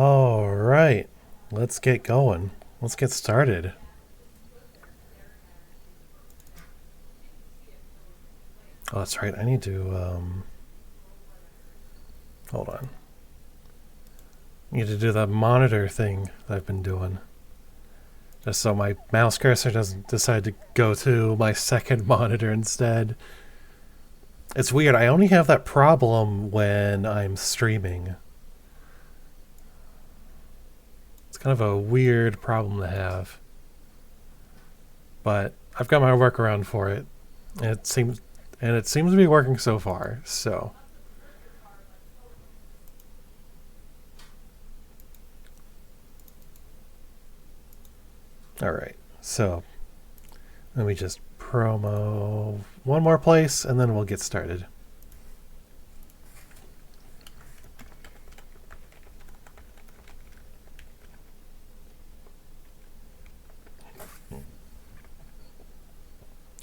All right, let's get going. Let's get started. Oh, that's right. I need to, hold on. I need to do the monitor thing that I've been doing. Just so my mouse cursor doesn't decide to go to my second monitor instead. It's weird. I only have that problem when I'm streaming. It's kind of a weird problem to have. But I've got my workaround for it. And it seems to be working so far, so. Alright, so let me just promo one more place and then we'll get started.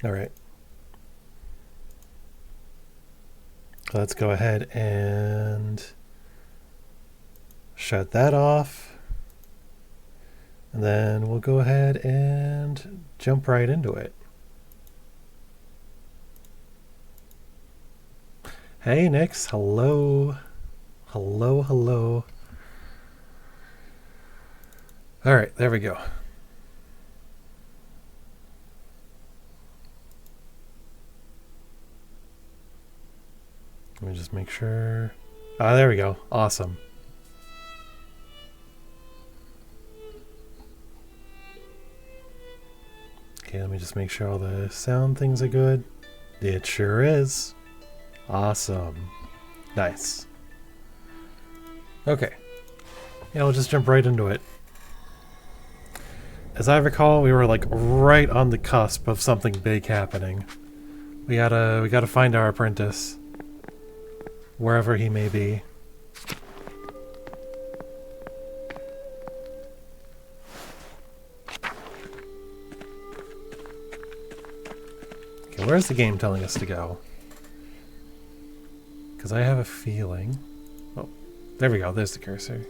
Alright. Let's go ahead and shut that off. And then we'll go ahead and jump right into it. Hey, Nix. Hello. Hello, hello. All right, there we go. Let me just make sure. Ah, there we go. Awesome. Okay, let me just make sure all the sound things are good. It sure is. Awesome. Nice. Okay. Yeah, we'll just jump right into it. As I recall, we were like right on the cusp of something big happening. We gotta find our apprentice. Wherever he may be. Okay, where's the game telling us to go? Because I have a feeling... Oh, there we go. There's the cursor.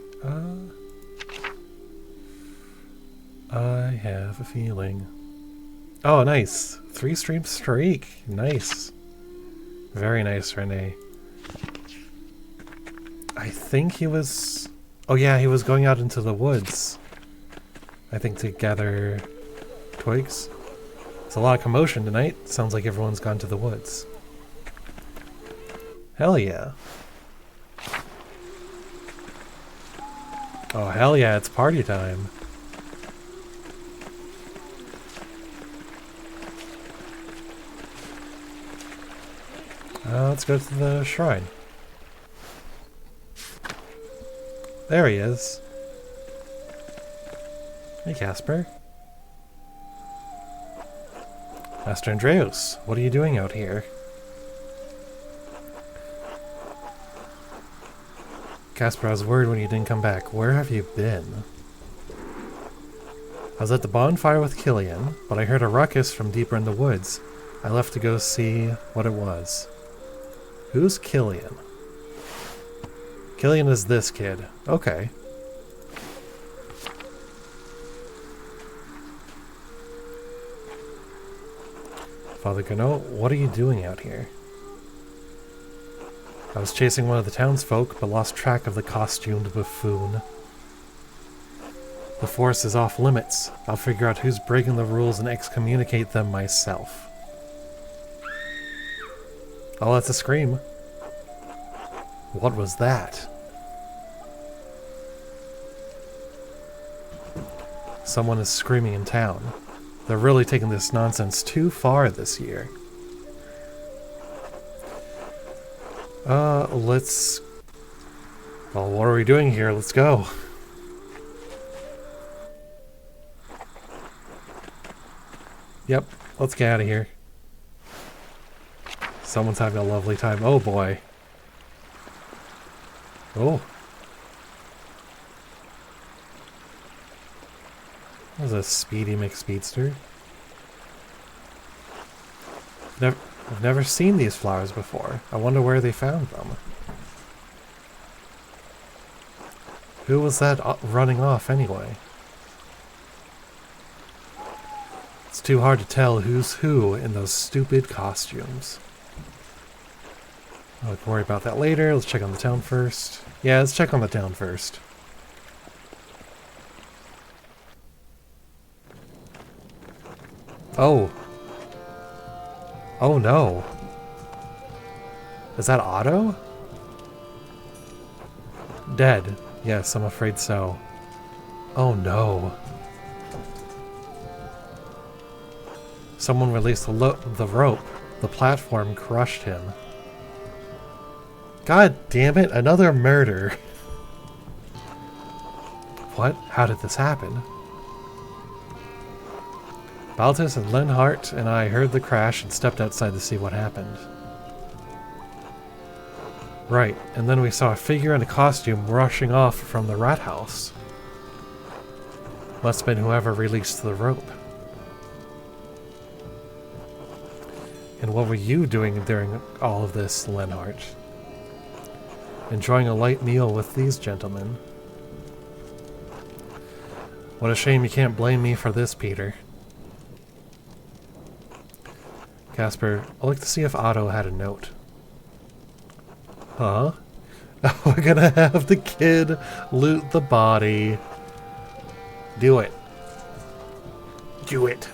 I have a feeling. Oh, nice. 3-stream streak. Nice. Very nice, Renee. I think he was... Oh yeah, he was going out into the woods. I think to gather twigs. There's a lot of commotion tonight. Sounds like everyone's gone to the woods. Hell yeah. Oh hell yeah, it's party time. Let's go to the shrine. There he is. Hey, Casper. Master Andreas, what are you doing out here? Casper, I was worried when you didn't come back. Where have you been? I was at the bonfire with Killian, but I heard a ruckus from deeper in the woods. I left to go see what it was. Who's Killian? Killian is this kid. Okay. Father Gano, what are you doing out here? I was chasing one of the townsfolk, but lost track of the costumed buffoon. The forest is off limits. I'll figure out who's breaking the rules and excommunicate them myself. Oh, that's a scream. What was that? Someone is screaming in town. They're really taking this nonsense too far this year. Let's... Well, what are we doing here? Let's go. Yep, let's get out of here. Someone's having a lovely time. Oh boy. Oh. That was a speedy McSpeedster. I've never seen these flowers before. I wonder where they found them. Who was that running off anyway? It's too hard to tell who's who in those stupid costumes. I'll worry about that later. Let's check on the town first. Yeah, let's check on the town first. Oh. Oh no. Is that Otto? Dead. Yes, I'm afraid so. Oh no. Someone released the rope. The platform crushed him. God damn it, another murder. What? How did this happen? Baltus and Linhart and I heard the crash and stepped outside to see what happened. Right, and then we saw a figure in a costume rushing off from the rat house. Must have been whoever released the rope. And what were you doing during all of this, Linhart? Enjoying a light meal with these gentlemen. What a shame you can't blame me for this, Peter. Casper, I'd like to see if Otto had a note. Huh? We're gonna have the kid loot the body. Do it. Do it.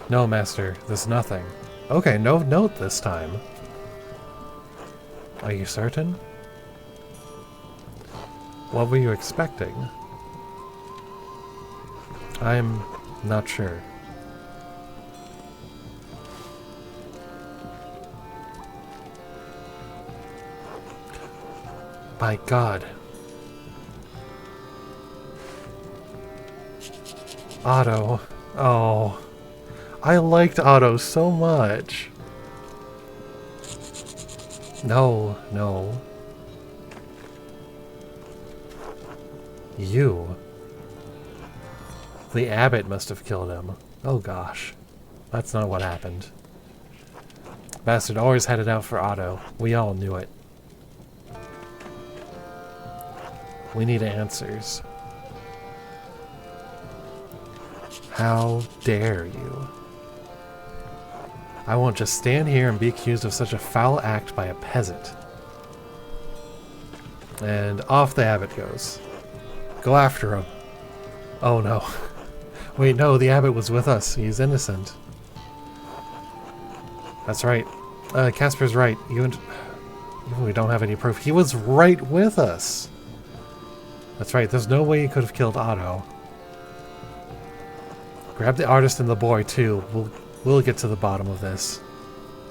No, Master, there's nothing. Okay, no note this time. Are you certain? What were you expecting? I'm not sure. By God. Otto. Oh. I liked Otto so much. No, no. You. The abbot must have killed him. Oh gosh. That's not what happened. Bastard always had it out for Otto. We all knew it. We need answers. How dare you? I won't just stand here and be accused of such a foul act by a peasant. And off the abbot goes. Go after him. Oh no. Wait, no, the abbot was with us. He's innocent. That's right. Casper's right. Even we don't have any proof. He was right with us. That's right. There's no way he could have killed Otto. Grab the artist and the boy too. We'll get to the bottom of this.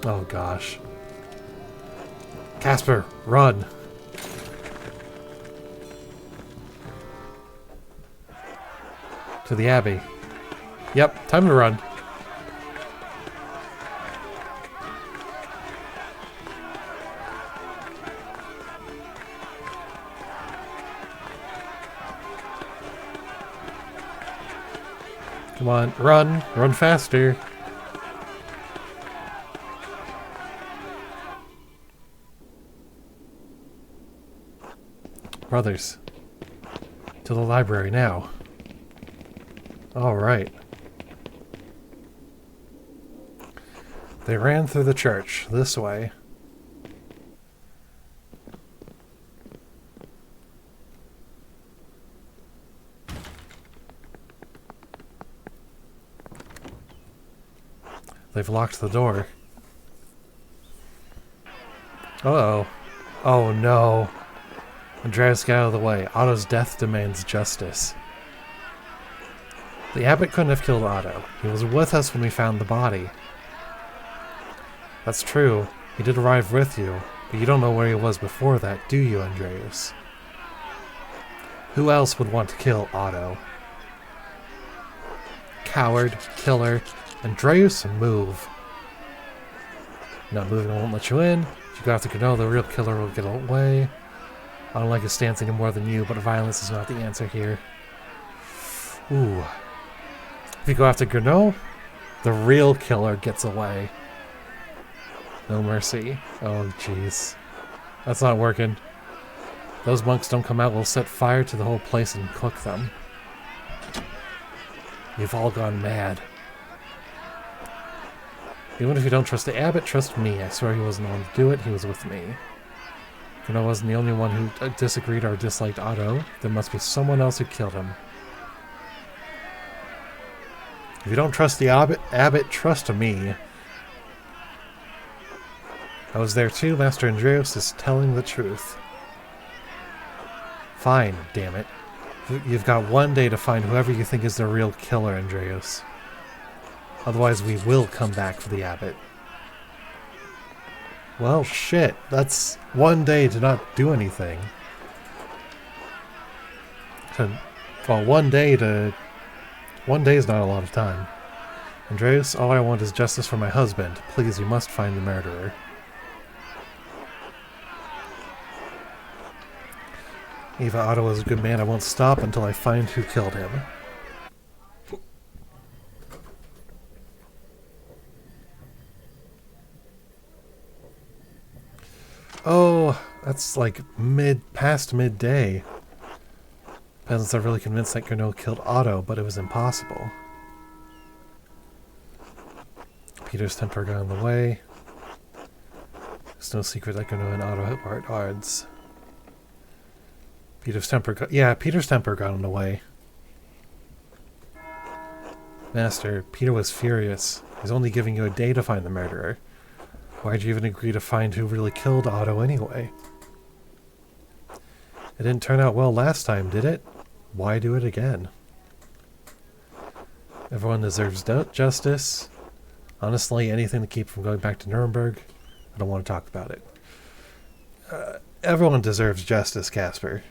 Oh gosh. Casper, run. To the Abbey. Yep, time to run. Come on, run! Run faster! Brothers, to the library now. Alright. They ran through the church, this way. They've locked the door. Uh-oh. Oh no. Andreas, get out of the way. Otto's death demands justice. The abbot couldn't have killed Otto. He was with us when we found the body. That's true. He did arrive with you, but you don't know where he was before that, do you, Andreas? Who else would want to kill Otto? Coward, killer, Andreas, move. Not moving, I won't let you in. If you go after Gano, the real killer will get away. I don't like his stance any more than you, but violence is not the answer here. Ooh. If you go after Gano, The real killer gets away. No mercy. Oh, jeez. That's not working. Those monks don't come out, we'll set fire to the whole place and cook them. You've all gone mad. Even if you don't trust the abbot, trust me. I swear he wasn't the one to do it, he was with me. And I wasn't the only one who disagreed or disliked Otto. There must be someone else who killed him. If you don't trust the abbot, trust me. I was there too. Master Andreas is telling the truth. Fine, damn it. You've got 1 day to find whoever you think is the real killer, Andreas. Otherwise we will come back for the abbot. Well, shit. That's 1 day to not do anything. Well, 1 day to... 1 day is not a lot of time. Andreas, all I want is justice for my husband. Please, you must find the murderer. Eva, Otto is a good man. I won't stop until I find who killed him. Oh, that's like past midday. Peasants are really convinced that Gernot killed Otto, but it was impossible. Peter's temper got in the way. It's no secret that Gernot and Otto are at odds. Peter's temper got in the way. Master, Peter was furious. He's only giving you a day to find the murderer. Why'd you even agree to find who really killed Otto anyway? It didn't turn out well last time, did it? Why do it again? Everyone deserves justice. Honestly, anything to keep from going back to Nuremberg. I don't want to talk about it. Everyone deserves justice, Casper.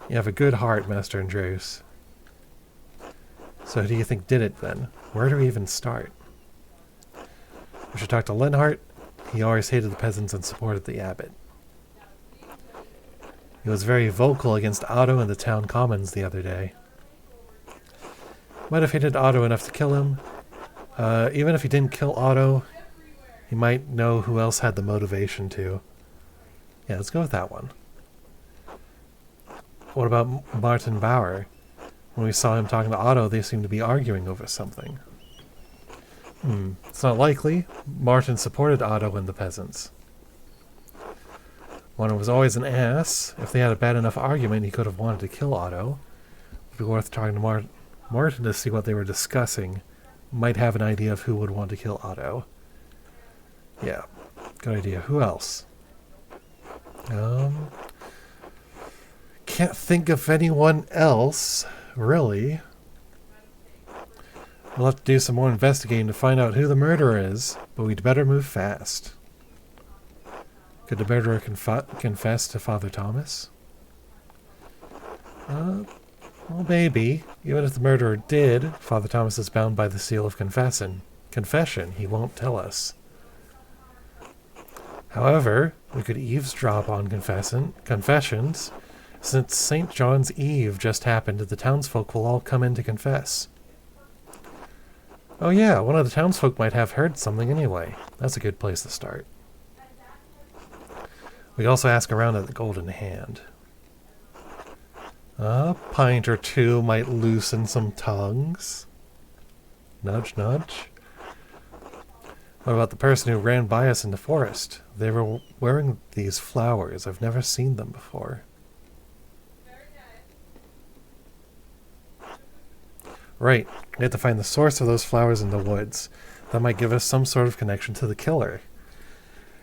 You have a good heart, Master Andreas. So who do you think did it, then? Where do we even start? We should talk to Lenhart. He always hated the peasants and supported the abbot. He was very vocal against Otto in the town commons the other day. Might have hated Otto enough to kill him. Even if he didn't kill Otto, he might know who else had the motivation to. Yeah, let's go with that one. What about Martin Bauer? When we saw him talking to Otto, they seemed to be arguing over something. It's not likely. Martin supported Otto and the peasants. Martin was always an ass. If they had a bad enough argument, he could have wanted to kill Otto. It would be worth talking to Martin to see what they were discussing. Might have an idea of who would want to kill Otto. Yeah, good idea. Who else? Can't think of anyone else, really. We'll have to do some more investigating to find out who the murderer is, but we'd better move fast. Could the murderer confess to Father Thomas? Well, maybe. Even if the murderer did, Father Thomas is bound by the seal of confession. He won't tell us. However, we could eavesdrop on confessions. Since St. John's Eve just happened, the townsfolk will all come in to confess. Oh yeah, one of the townsfolk might have heard something anyway. That's a good place to start. We can also ask around at the Golden Hand. A pint or two might loosen some tongues. Nudge, nudge. What about the person who ran by us in the forest? They were wearing these flowers. I've never seen them before. Right. We have to find the source of those flowers in the woods. That might give us some sort of connection to the killer.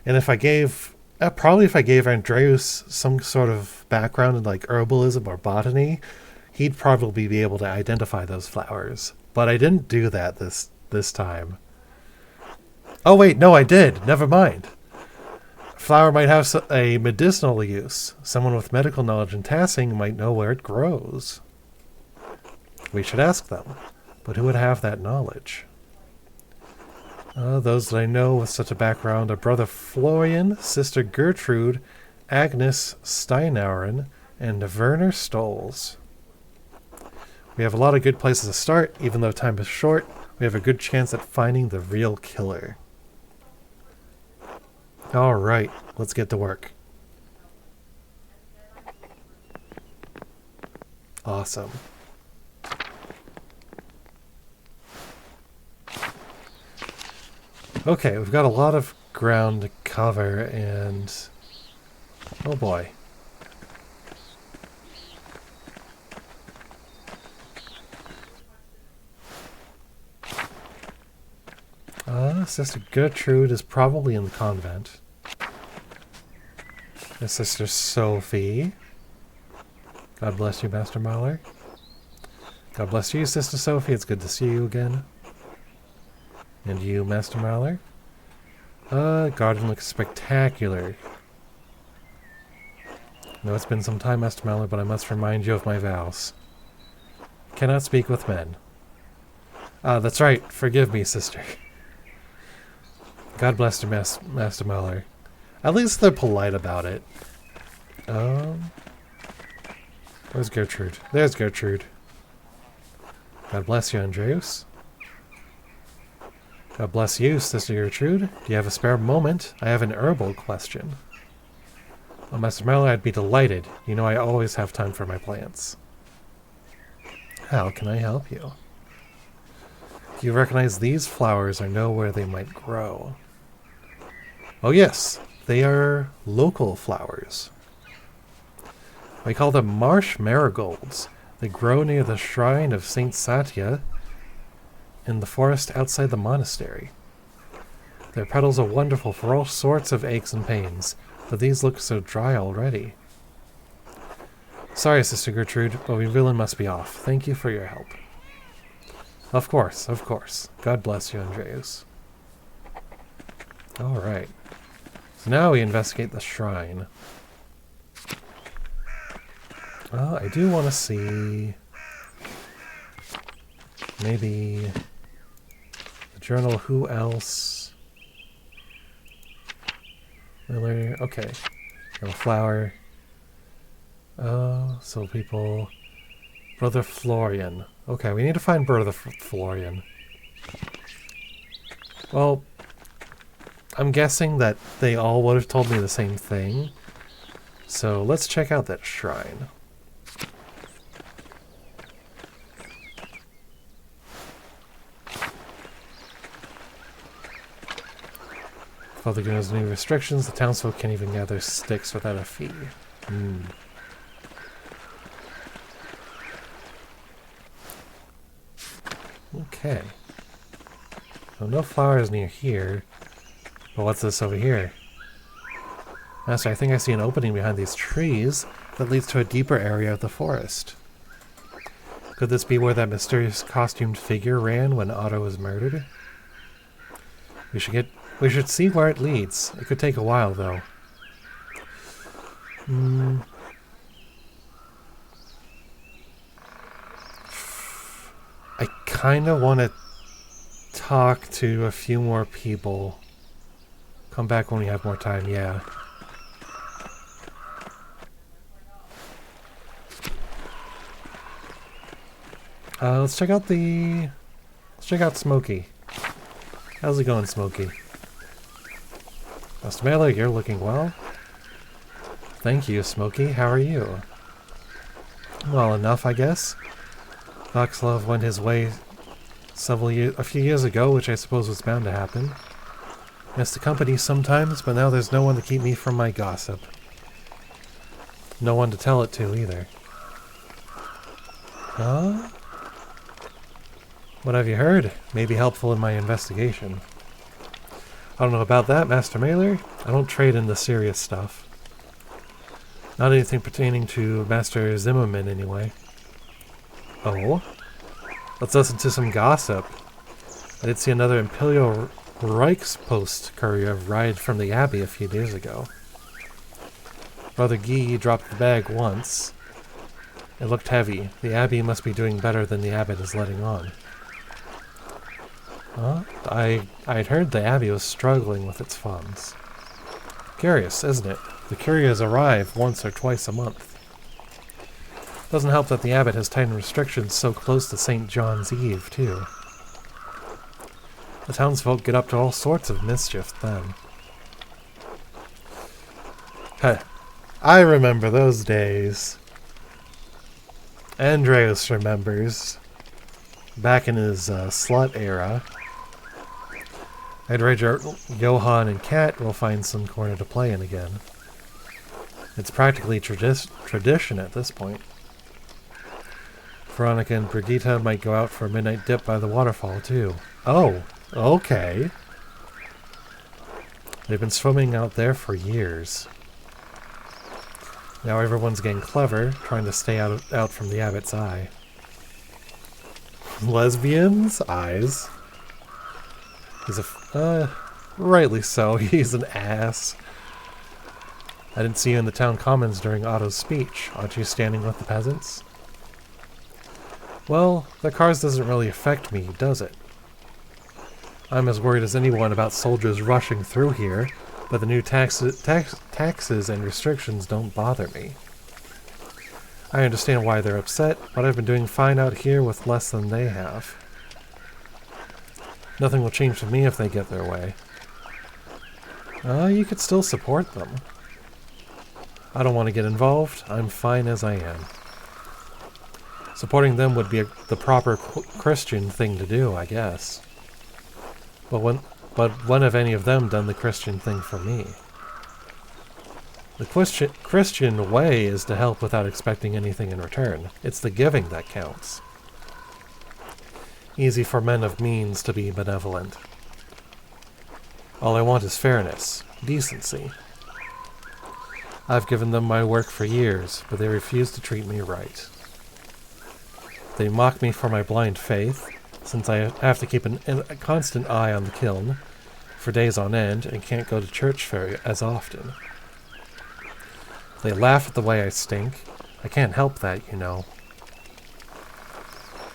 And if I gave... probably if I gave Andreas some sort of background in like herbalism or botany, he'd probably be able to identify those flowers. But I didn't do that this time. Oh wait, no, I did. Never mind. A flower might have a medicinal use. Someone with medical knowledge in Tassing might know where it grows. We should ask them. But who would have that knowledge? Those that I know with such a background are Brother Florian, Sister Gertrude, Agnes Steinauren, and Werner Stolz. We have a lot of good places to start, even though time is short. we have a good chance at finding the real killer. Alright, let's get to work. Awesome. Okay, we've got a lot of ground to cover, and... oh boy. Sister Gertrude is probably in the convent. And Sister Sophie. God bless you, Master Mahler. God bless you, Sister Sophie. It's good to see you again. And you, Master Mahler. Garden looks spectacular. No, it's been some time, Master Mahler, but I must remind you of my vows. Cannot speak with men. That's right. Forgive me, sister. God bless you, Master Mahler. At least they're polite about it. Where's Gertrude? There's Gertrude. God bless you, Andreas. God bless you, Sister Gertrude. Do you have a spare moment? I have an herbal question. Oh, Master Mahler, I'd be delighted. You know I always have time for my plants. How can I help you? Do you recognize these flowers or know where they might grow? Oh yes, they are local flowers. We call them marsh marigolds. They grow near the shrine of Saint Satya in the forest outside the monastery. Their petals are wonderful for all sorts of aches and pains, but these look so dry already. Sorry, Sister Gertrude, but we really must be off. Thank you for your help. Of course, of course. God bless you, Andreas. Alright. So now we investigate the shrine. Well, I do want to see... maybe... the journal, who else? Miller, okay. Got a flower. So people... Brother Florian. Okay, we need to find Brother Florian. Well... I'm guessing that they all would have told me the same thing. So let's check out that shrine. Father gives new restrictions. The townsfolk can't even gather sticks without a fee. Okay. So no flowers near here. But what's this over here? Master, I think I see an opening behind these trees that leads to a deeper area of the forest. Could this be where that mysterious costumed figure ran when Otto was murdered? We should see where it leads. It could take a while, though. I kind of want to talk to a few more people. Come back when we have more time, yeah. Let's check out Smokey. How's it going, Smokey? Master Mahler, you're looking well. Thank you, Smokey. How are you? Well enough, I guess. Foxlove went his way a few years ago, which I suppose was bound to happen. Missed the company sometimes, but now there's no one to keep me from my gossip. No one to tell it to, either. Huh? What have you heard? May be helpful in my investigation. I don't know about that, Master Mahler. I don't trade in the serious stuff. Not anything pertaining to Master Zimmerman, anyway. Oh? Let's listen to some gossip. I did see another Imperial Reichspost courier ride from the Abbey a few days ago. Brother Guy dropped the bag once. It looked heavy. The Abbey must be doing better than the Abbot is letting on. Huh? I'd heard the Abbey was struggling with its funds. Curious, isn't it? The couriers arrive once or twice a month. Doesn't help that the Abbot has tightened restrictions so close to St. John's Eve, too. The townsfolk get up to all sorts of mischief then. Heh. I remember those days. Andreas remembers. Back in his slut era. I'd wager Johann and Kat will find some corner to play in again. It's practically tradition at this point. Veronica and Brigitte might go out for a midnight dip by the waterfall, too. Oh, okay. They've been swimming out there for years. Now everyone's getting clever, trying to stay out from the abbot's eye. Lesbians? Eyes. He's rightly so. He's an ass. I didn't see you in the town commons during Otto's speech. Aren't you standing with the peasants? Well, their cars doesn't really affect me, does it? I'm as worried as anyone about soldiers rushing through here, but the new taxes and restrictions don't bother me. I understand why they're upset, but I've been doing fine out here with less than they have. Nothing will change for me if they get their way. You could still support them. I don't want to get involved. I'm fine as I am. Supporting them would be the proper Christian thing to do, I guess. But when have any of them done the Christian thing for me? The Christian way is to help without expecting anything in return. It's the giving that counts. Easy for men of means to be benevolent. All I want is fairness, decency. I've given them my work for years, but they refuse to treat me right. They mock me for my blind faith, since I have to keep a constant eye on the kiln for days on end and can't go to church very as often. They laugh at the way I stink. I can't help that, you know.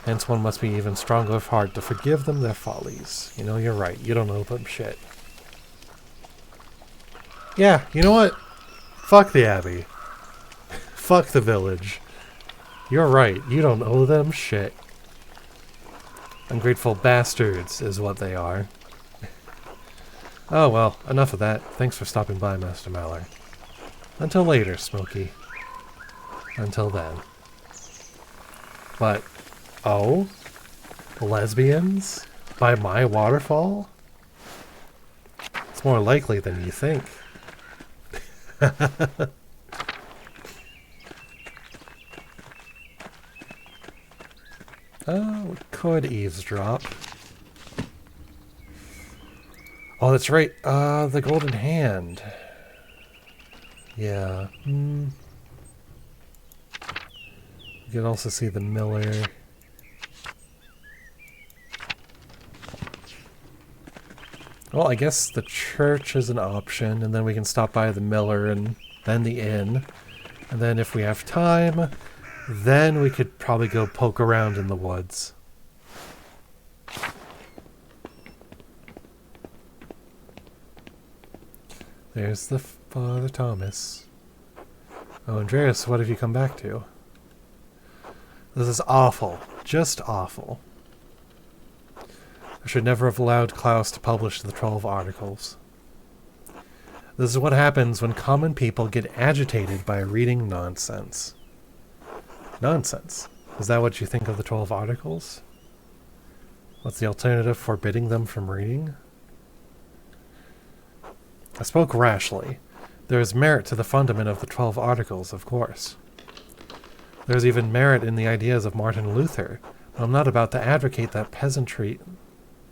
Hence one must be even stronger of heart to forgive them their follies. You know, you're right. You don't owe them shit. Yeah, you know what? Fuck the abbey. Fuck the village. You're right. You don't owe them shit. Ungrateful bastards is what they are. Oh well, enough of that. Thanks for stopping by, Master Mallory. Until later, Smokey. Until then. But, oh? Lesbians? By my waterfall? It's more likely than you think. Oh, we could eavesdrop. Oh, that's right. The golden hand. Yeah. You can also see the miller. Well, I guess the church is an option, and then we can stop by the miller and then the inn. And then if we have time, then we could probably go poke around in the woods. There's the Father Thomas. Oh, Andreas, what have you come back to? This is awful. Just awful. I should never have allowed Klaus to publish the 12 articles. This is what happens when common people get agitated by reading nonsense. Nonsense? Is that what you think of the 12 articles? What's the alternative? Forbidding them from reading? I spoke rashly. There is merit to the fundament of the 12 articles, of course. There is even merit in the ideas of Martin Luther, but I'm not about to advocate that peasantry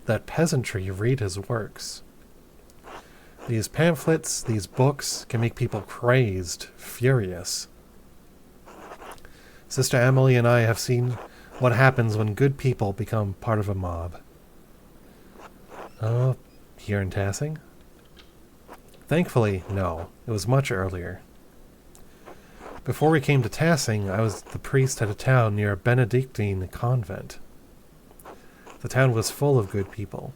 read his works. These pamphlets, these books, can make people crazed, furious. Sister Emily and I have seen what happens when good people become part of a mob. Oh, here in Tassing? Thankfully, no. It was much earlier. Before we came to Tassing, I was the priest at a town near a Benedictine convent. The town was full of good people.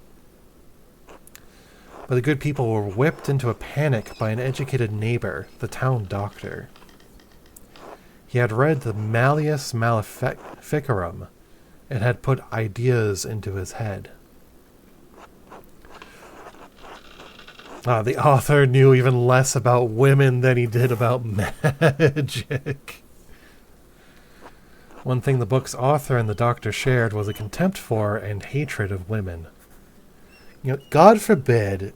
But the good people were whipped into a panic by an educated neighbor, the town doctor. He had read the Malleus Maleficarum and had put ideas into his head. The author knew even less about women than he did about magic. One thing the book's author and the doctor shared was a contempt for and hatred of women. You know, God forbid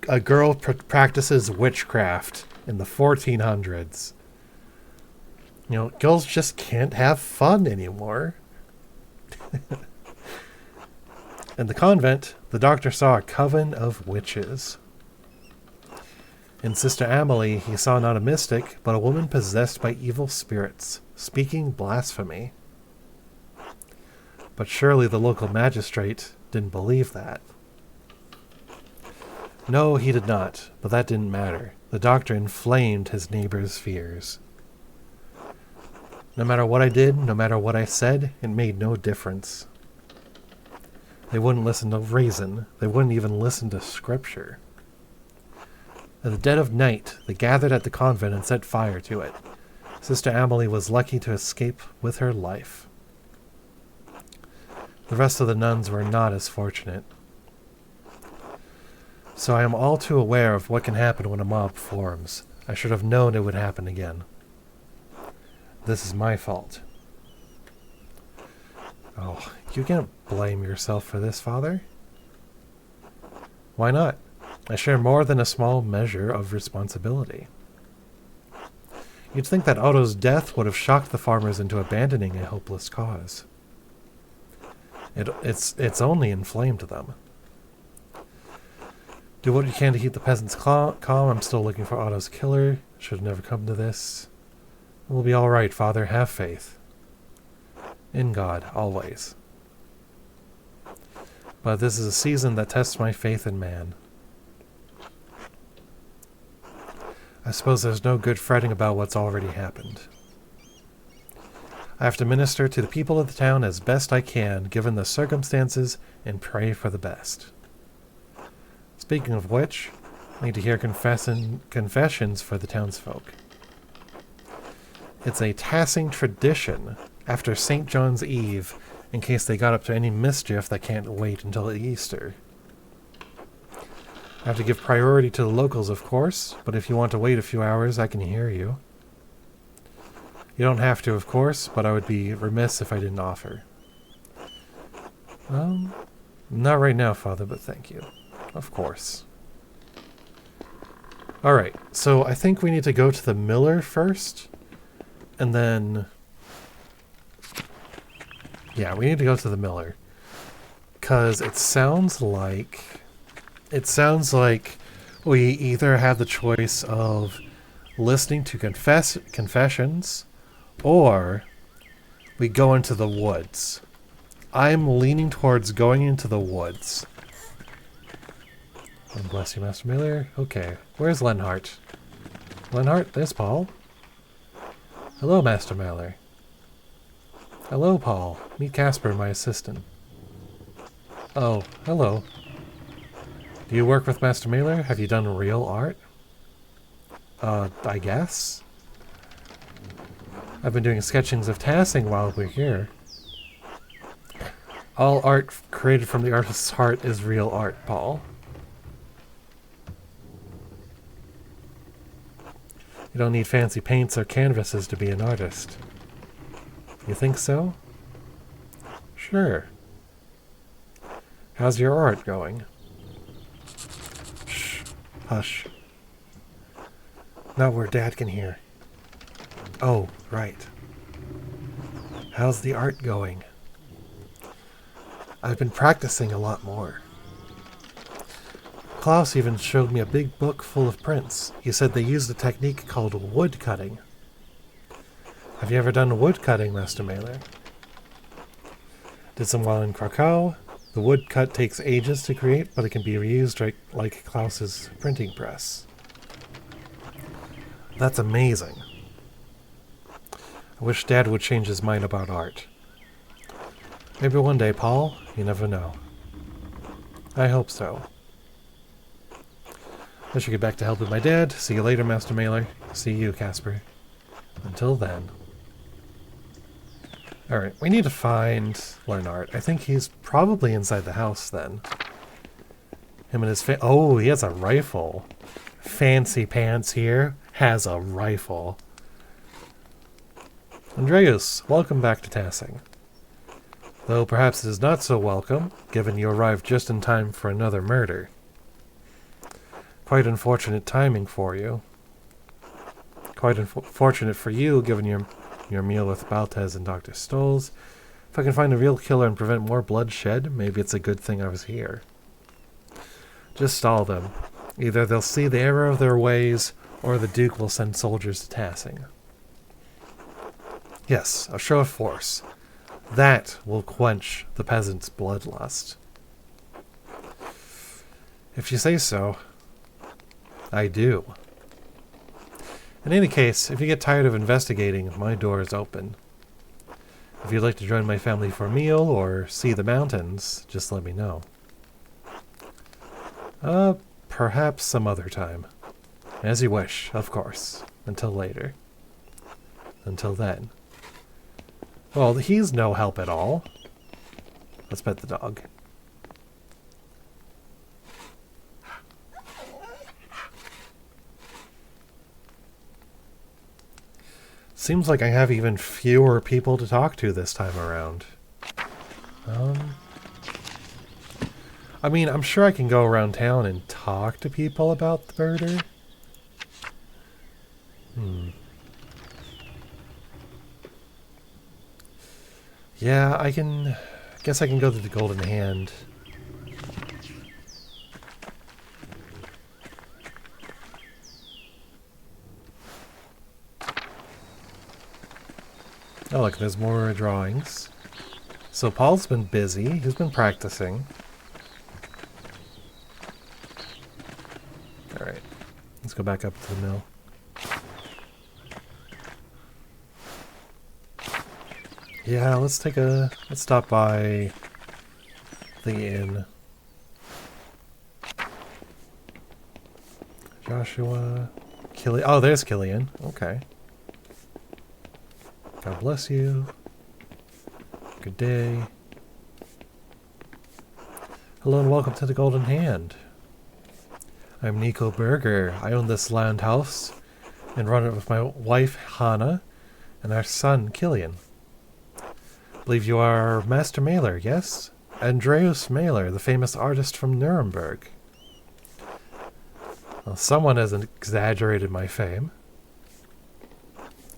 a girl practices witchcraft in the 1400s. You know, girls just can't have fun anymore. In the convent, the doctor saw a coven of witches. In Sister Amelie, he saw not a mystic, but a woman possessed by evil spirits, speaking blasphemy. But surely the local magistrate didn't believe that. No, he did not, but that didn't matter. The doctor inflamed his neighbor's fears. No matter what I did, no matter what I said, it made no difference. They wouldn't listen to reason. They wouldn't even listen to scripture. At the dead of night, they gathered at the convent and set fire to it. Sister Amelie was lucky to escape with her life. The rest of the nuns were not as fortunate. So I am all too aware of what can happen when a mob forms. I should have known it would happen again. This is my fault. Oh, you can't blame yourself for this, Father. Why not? I share more than a small measure of responsibility. You'd think that Otto's death would have shocked the farmers into abandoning a hopeless cause. It's only inflamed them. Do what you can to keep the peasants calm. I'm still looking for Otto's killer. Should have never come to this. We'll be all right, Father. Have faith. In God, always. But this is a season that tests my faith in man. I suppose there's no good fretting about what's already happened. I have to minister to the people of the town as best I can, given the circumstances, and pray for the best. Speaking of which, I need to hear confessions for the townsfolk. It's a passing tradition after St. John's Eve, in case they got up to any mischief that can't wait until Easter. I have to give priority to the locals, of course, but if you want to wait a few hours, I can hear you. You don't have to, of course, but I would be remiss if I didn't offer. Not right now, Father, but thank you. Of course. Alright, so I think we need to go to the miller first, and then... Yeah, we need to go to the miller. Because it sounds like we either have the choice of listening to confessions, or we go into the woods. I'm leaning towards going into the woods. And bless you, Master Miller. Okay, where's Lenhart? Lenhart, there's Paul. Hello, Master Miller. Hello, Paul. Meet Casper, my assistant. Oh, hello. Do you work with Master Mailer? Have you done real art? I guess. I've been doing sketchings of Tassing while we're here. All art created from the artist's heart is real art, Paul. You don't need fancy paints or canvases to be an artist. You think so? Sure. How's your art going? Shh. Hush. Not where Dad can hear. Oh, right. How's the art going? I've been practicing a lot more. Klaus even showed me a big book full of prints. He said they used a technique called wood cutting. Have you ever done wood cutting, Master Mailer? Did some while in Krakow. The wood cut takes ages to create, but it can be reused like Klaus's printing press. That's amazing. I wish Dad would change his mind about art. Maybe one day, Paul. You never know. I hope so. I should get back to helping my dad. See you later, Master Mailer. See you, Casper. Until then. Alright, we need to find Leonard. I think he's probably inside the house then. Him and his oh, he has a rifle. Fancy pants here has a rifle. Andreas, welcome back to Tassing. Though perhaps it is not so welcome, given you arrived just in time for another murder. Quite unfortunate timing for you. Quite unfortunate for you, given your meal with Baltez and Dr. Stolz. If I can find a real killer and prevent more bloodshed, maybe it's a good thing I was here. Just stall them. Either they'll see the error of their ways, or the Duke will send soldiers to Tassing. Yes, a show of force. That will quench the peasant's bloodlust. If you say so, I do. In any case, if you get tired of investigating, my door is open. If you'd like to join my family for a meal or see the mountains, just let me know. Perhaps some other time. As you wish, of course. Until later. Until then. Well, he's no help at all. Let's pet the dog. Seems like I have even fewer people to talk to this time around. I mean, I'm sure I can go around town and talk to people about the murder. Yeah, I guess I can go to the Golden Hand. Oh look, there's more drawings. So Paul's been busy, he's been practicing. Alright, let's go back up to the mill. Yeah, let's stop by the inn. Joshua, Killian. Oh, there's Killian. Okay. God bless you. Good day. Hello and welcome to the Golden Hand. I'm Nico Berger. I own this land house and run it with my wife, Hannah, and our son, Killian. Believe you are Master Mailer, yes? Andreas Mailer, the famous artist from Nuremberg. Well, someone has exaggerated my fame.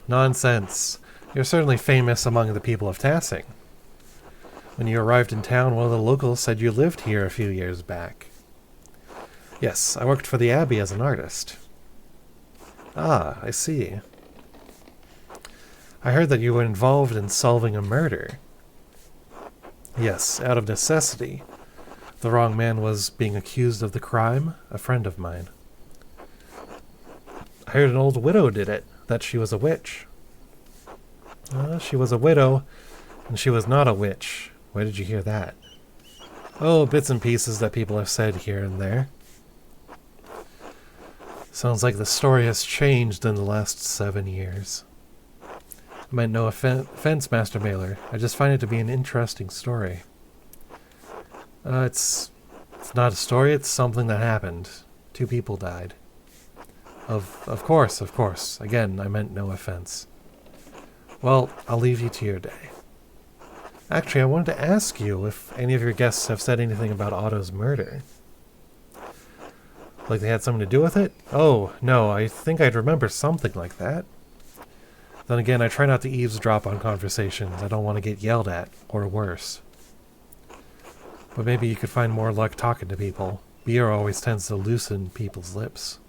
Nonsense. You're certainly famous among the people of Tassing. When you arrived in town, one of the locals said you lived here a few years back. Yes, I worked for the Abbey as an artist. Ah, I see. I heard that you were involved in solving a murder. Yes, out of necessity. The wrong man was being accused of the crime, a friend of mine. I heard an old widow did it, that she was a witch. She was a widow, and she was not a witch. Where did you hear that? Oh, bits and pieces that people have said here and there. Sounds like the story has changed in the last 7 years. I meant no offense, Master Mailer. I just find it to be an interesting story. It's not a story, it's something that happened. 2 people died. Of course. Again, I meant no offense. Well, I'll leave you to your day. Actually, I wanted to ask you if any of your guests have said anything about Otto's murder. Like they had something to do with it? Oh, no, I think I'd remember something like that. Then again, I try not to eavesdrop on conversations. I don't want to get yelled at, or worse. But maybe you could find more luck talking to people. Beer always tends to loosen people's lips.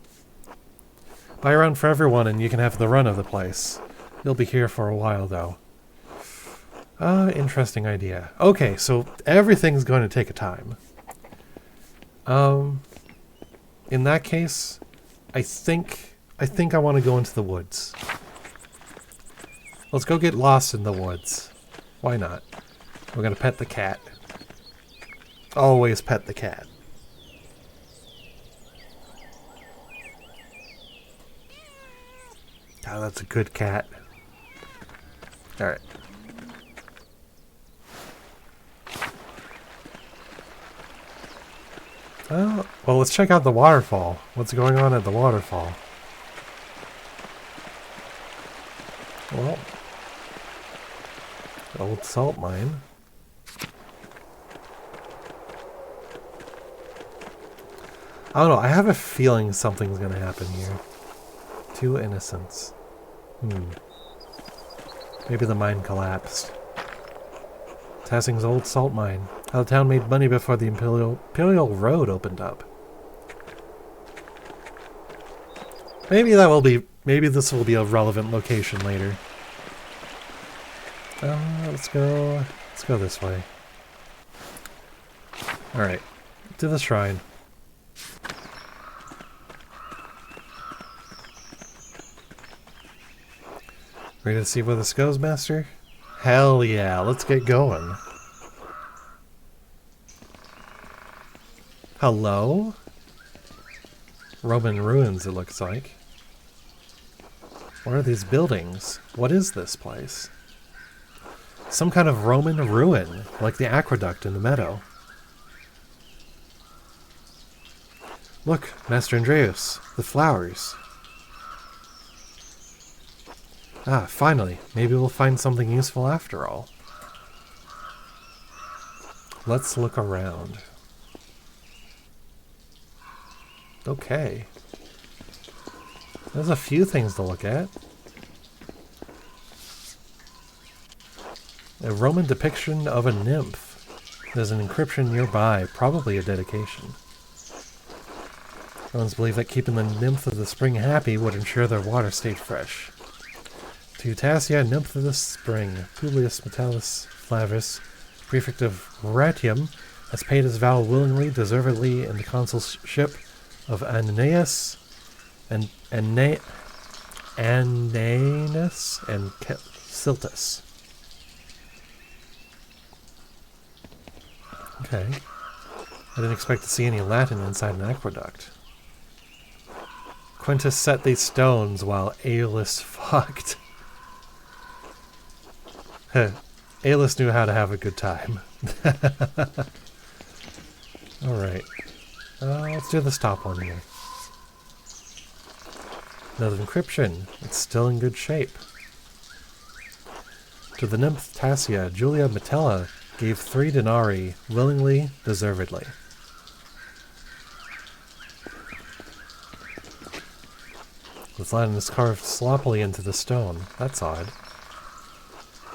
Buy around for everyone and you can have the run of the place. You'll be here for a while, though. Interesting idea. Okay, so everything's going to take a time. In that case, I think I want to go into the woods. Let's go get lost in the woods. Why not? We're gonna pet the cat. Always pet the cat. God, that's a good cat. Alright. Oh, well, let's check out the waterfall. What's going on at the waterfall? Well, old salt mine. I don't know, I have a feeling something's gonna happen here. Two innocents. Maybe the mine collapsed. Tassing's old salt mine. How the town made money before the Imperial Road opened up. Maybe this will be a relevant location later. Let's go this way. Alright, to the shrine. Ready to see where this goes, Master? Hell yeah, let's get going. Hello? Roman ruins, it looks like. What are these buildings? What is this place? Some kind of Roman ruin, like the aqueduct in the meadow. Look, Master Andreas, the flowers. Ah, finally. Maybe we'll find something useful after all. Let's look around. Okay. There's a few things to look at. A Roman depiction of a nymph. There's an inscription nearby, probably a dedication. Romans believe that keeping the nymph of the spring happy would ensure their water stayed fresh. To Tassia, nymph of the spring, Publius Metellus Flavius, prefect of Ratium, has paid his vow willingly, deservedly in the consulship of Ananias and Ananus and Siltus. Okay. I didn't expect to see any Latin inside an aqueduct. Quintus set these stones while Aulus fucked. Aulus knew how to have a good time. Alright. Let's do this top one here. Another encryption. It's still in good shape. To the nymph Tassia, Julia Metella gave 3 denarii, willingly, deservedly. This Latin is carved sloppily into the stone. That's odd.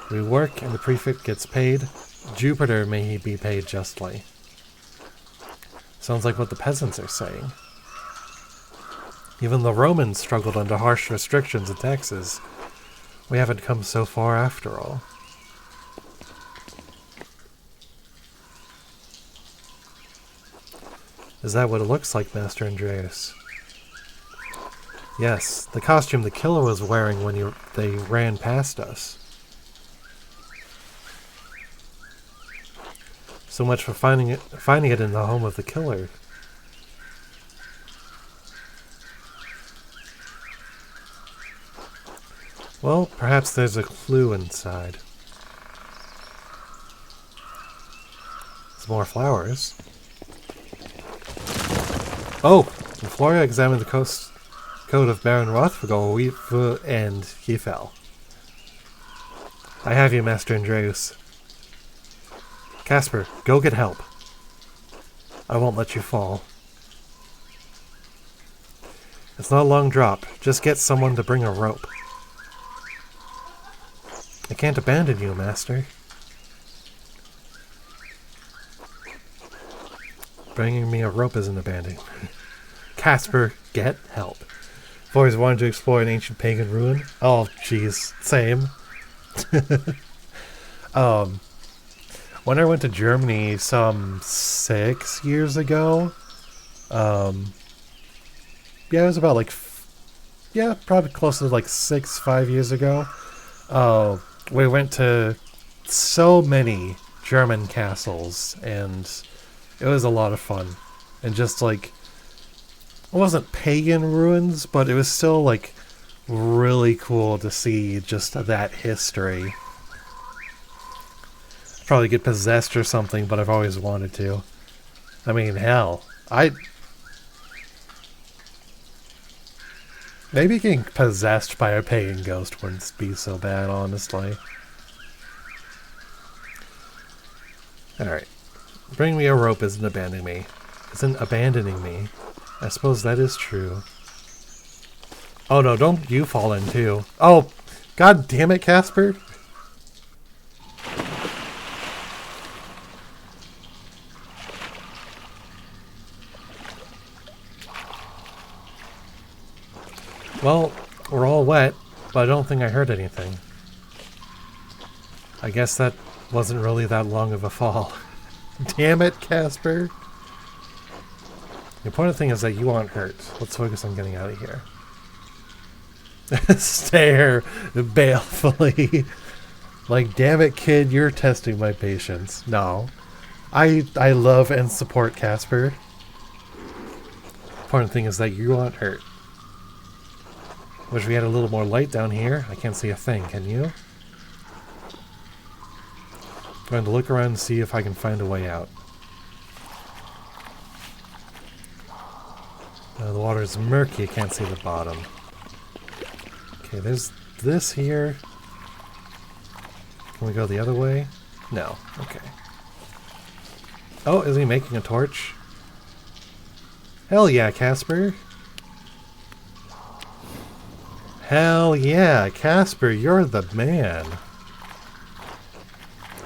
We work and the prefect gets paid. Jupiter may he be paid justly. Sounds like what the peasants are saying. Even the Romans struggled under harsh restrictions and taxes. We haven't come so far after all. Is that what it looks like, Master Andreas? Yes, the costume the killer was wearing when they ran past us. So much for finding it in the home of the killer. Well, perhaps there's a clue inside. Some more flowers. Oh! Floria examined the code of Baron Rothvigel, and he fell. I have you, Master Andreas. Casper, go get help. I won't let you fall. It's not a long drop. Just get someone to bring a rope. I can't abandon you, Master. Bringing me a rope isn't abandoning. Casper, get help. I've always wanted to explore an ancient pagan ruin. Oh, jeez. Same. When I went to Germany some 6 years ago, yeah, it was about probably close to 5 years ago. We went to so many German castles, and it was a lot of fun. And just it wasn't pagan ruins, but it was still really cool to see just that history. Probably get possessed or something, but I've always wanted to. I mean, hell, Maybe getting possessed by a pagan ghost wouldn't be so bad, honestly. Alright. Bring me a rope isn't abandoning me. Isn't abandoning me. I suppose that is true. Oh no, don't you fall in too. Oh, god damn it, Casper. Well, we're all wet, but I don't think I heard anything. I guess that wasn't really that long of a fall. Damn it, Casper. The important thing is that you aren't hurt. Let's focus on getting out of here. Stare balefully. Like, damn it, kid, you're testing my patience. No. I love and support Casper. The important thing is that you aren't hurt. Wish we had a little more light down here. I can't see a thing, can you? I'm going to look around and see if I can find a way out. The water is murky, I can't see the bottom. Okay, there's this here. Can we go the other way? No. Okay. Oh, is he making a torch? Hell yeah, Casper. Hell yeah, Casper, you're the man.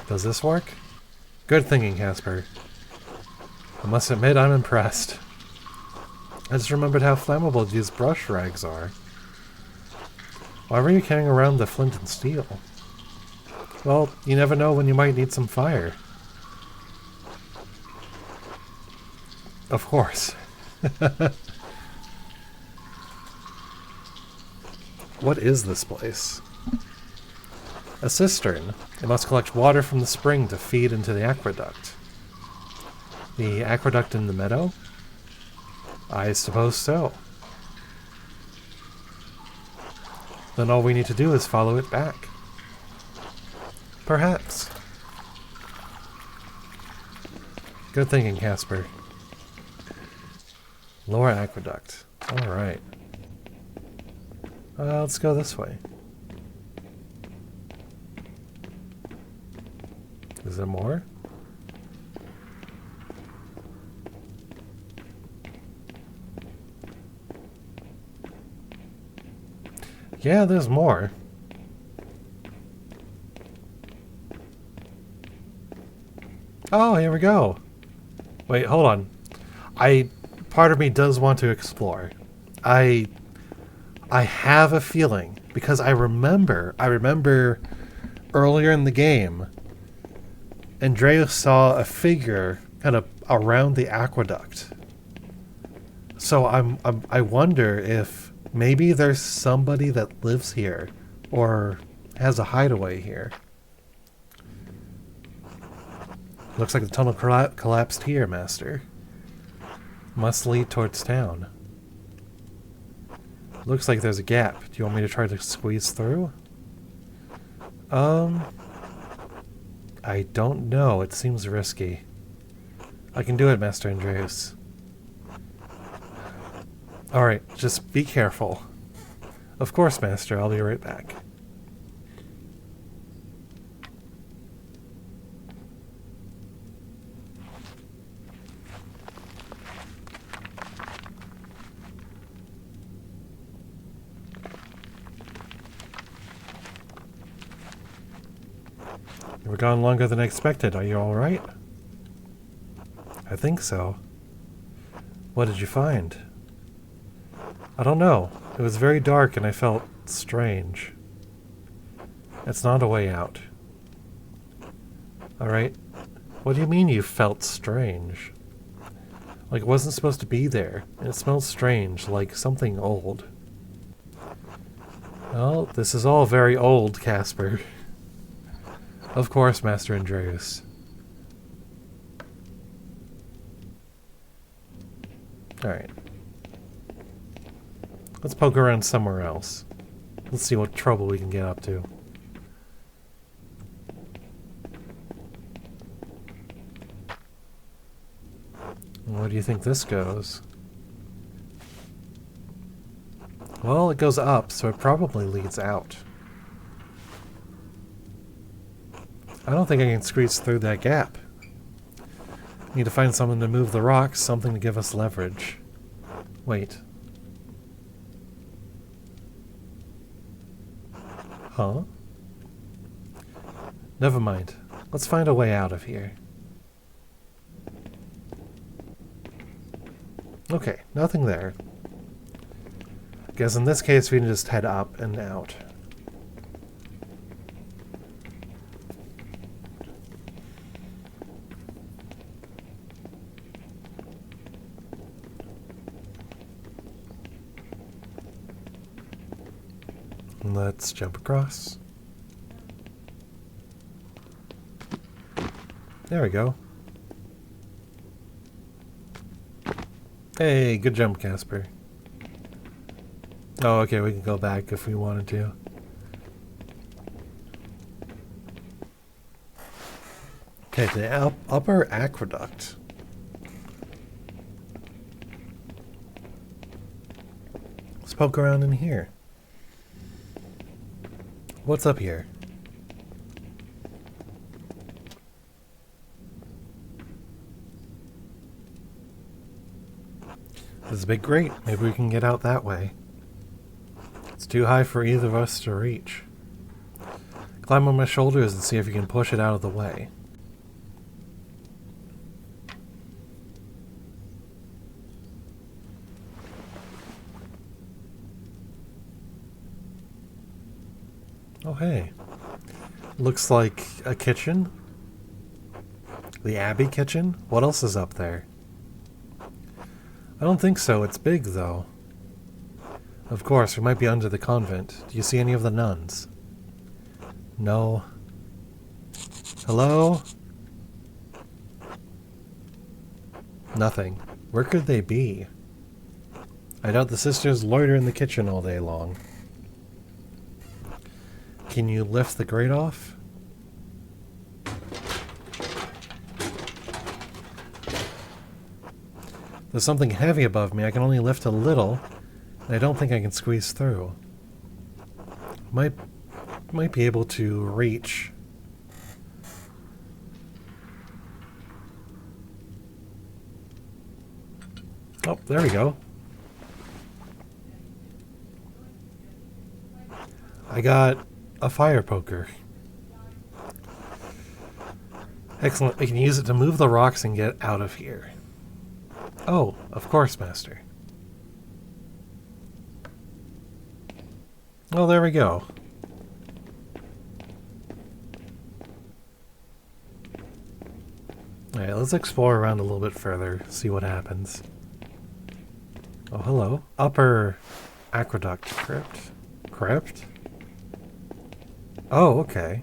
Does this work? Good thinking, Casper. I must admit I'm impressed. I just remembered how flammable these brush rags are. Why were you carrying around the flint and steel? Well, you never know when you might need some fire. Of course. What is this place? A cistern. It must collect water from the spring to feed into the aqueduct. The aqueduct in the meadow? I suppose so. Then all we need to do is follow it back. Perhaps. Good thinking, Casper. Lower aqueduct. Alright. Let's go this way. Is there more? Yeah, there's more. Oh, here we go. Wait, hold on. Part of me does want to explore. I have a feeling, because I remember earlier in the game, Andreas saw a figure kind of around the aqueduct. So I wonder if maybe there's somebody that lives here or has a hideaway here. Looks like the tunnel collapsed here, Master. Must lead towards town. Looks like there's a gap. Do you want me to try to squeeze through? I don't know. It seems risky. I can do it, Master Andreas. Alright, just be careful. Of course, Master. I'll be right back. You were gone longer than expected. Are you alright? I think so. What did you find? I don't know. It was very dark and I felt strange. It's not a way out. Alright. What do you mean you felt strange? Like it wasn't supposed to be there. And it smelled strange, like something old. Well, this is all very old, Casper. Of course, Master Andreas. Alright. Let's poke around somewhere else. Let's see what trouble we can get up to. Where do you think this goes? Well, it goes up, so it probably leads out. I don't think I can squeeze through that gap. Need to find something to move the rocks, something to give us leverage. Wait. Huh? Never mind. Let's find a way out of here. Okay, nothing there. Guess in this case we can just head up and out. Let's jump across. There we go. Hey, good jump, Casper. Oh, okay, we can go back if we wanted to. Okay, the upper aqueduct. Let's poke around in here. What's up here? This is a big grate. Maybe we can get out that way. It's too high for either of us to reach. Climb on my shoulders and see if you can push it out of the way. Oh, hey. Looks like a kitchen. The Abbey kitchen? What else is up there? I don't think so. It's big, though. Of course, we might be under the convent. Do you see any of the nuns? No. Hello? Nothing. Where could they be? I doubt the sisters loiter in the kitchen all day long. Can you lift the grate off? There's something heavy above me. I can only lift a little, and I don't think I can squeeze through. Might be able to reach. Oh, there we go. I got a fire poker. Excellent. We can use it to move the rocks and get out of here. Oh, of course, Master. Well, there we go. Alright, let's explore around a little bit further, see what happens. Oh, hello. Upper Aqueduct Crypt. Crypt? Oh, okay.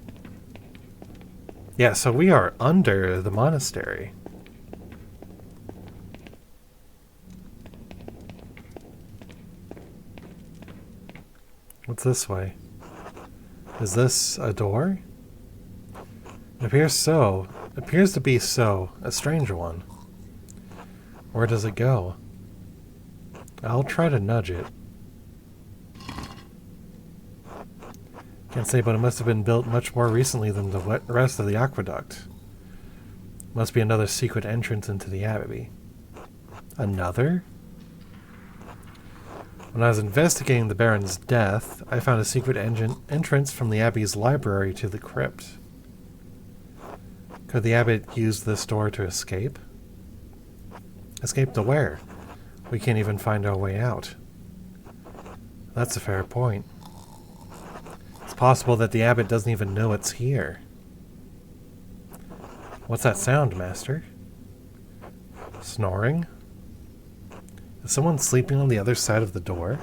Yeah, so we are under the monastery. What's this way? Is this a door? It appears so. It appears to be so. A strange one. Where does it go? I'll try to nudge it. Can't say, but it must have been built much more recently than the rest of the aqueduct. Must be another secret entrance into the abbey. Another? When I was investigating the Baron's death, I found a secret entrance from the Abbey's library to the crypt. Could the Abbot use this door to escape? Escape to where? We can't even find our way out. That's a fair point. It's possible that the Abbot doesn't even know it's here. What's that sound, Master? Snoring? Is someone sleeping on the other side of the door?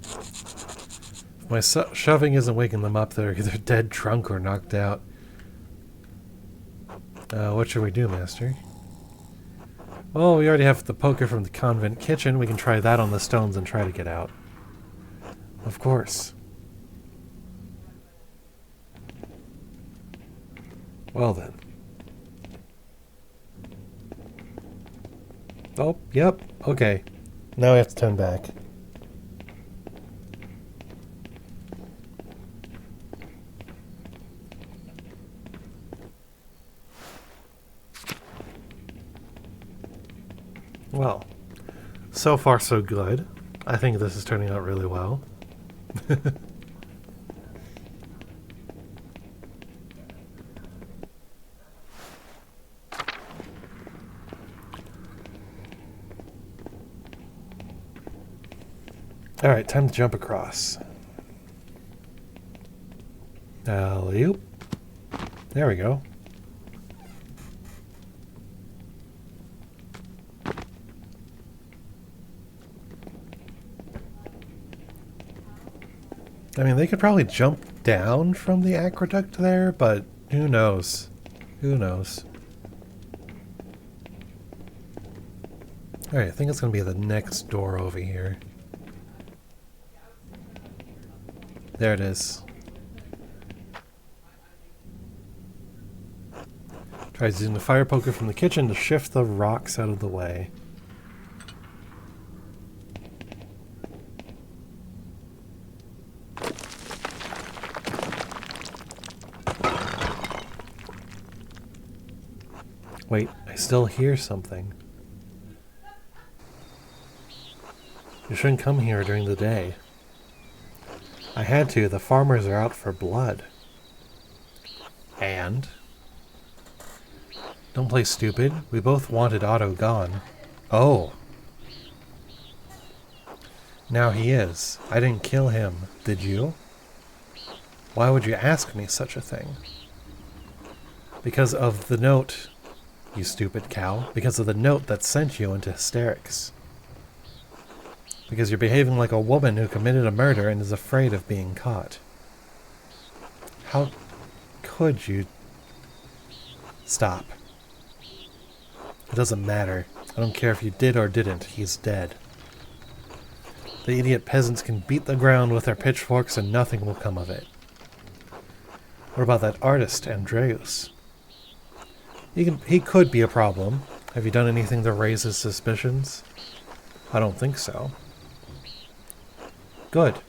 If my shoving isn't waking them up, they're either dead, drunk, or knocked out. What should we do, Master? Well, we already have the poker from the convent kitchen. We can try that on the stones and try to get out. Of course. Well then. Oh, yep. Okay. Now we have to turn back. Well, so far so good. I think this is turning out really well. Alright, time to jump across. Alley-oop. There we go. I mean, they could probably jump down from the aqueduct there, but who knows? Who knows? Alright, I think it's going to be the next door over here. There it is. Tries using the fire poker from the kitchen to shift the rocks out of the way. Wait, I still hear something. You shouldn't come here during the day. I had to. The farmers are out for blood. And? Don't play stupid. We both wanted Otto gone. Oh. Now he is. I didn't kill him. Did you? Why would you ask me such a thing? Because of the note, you stupid cow. Because of the note that sent you into hysterics. Because you're behaving like a woman who committed a murder and is afraid of being caught. How could you... Stop. It doesn't matter. I don't care if you did or didn't. He's dead. The idiot peasants can beat the ground with their pitchforks and nothing will come of it. What about that artist, Andreas? He could be a problem. Have you done anything to raise his suspicions? I don't think so. Good.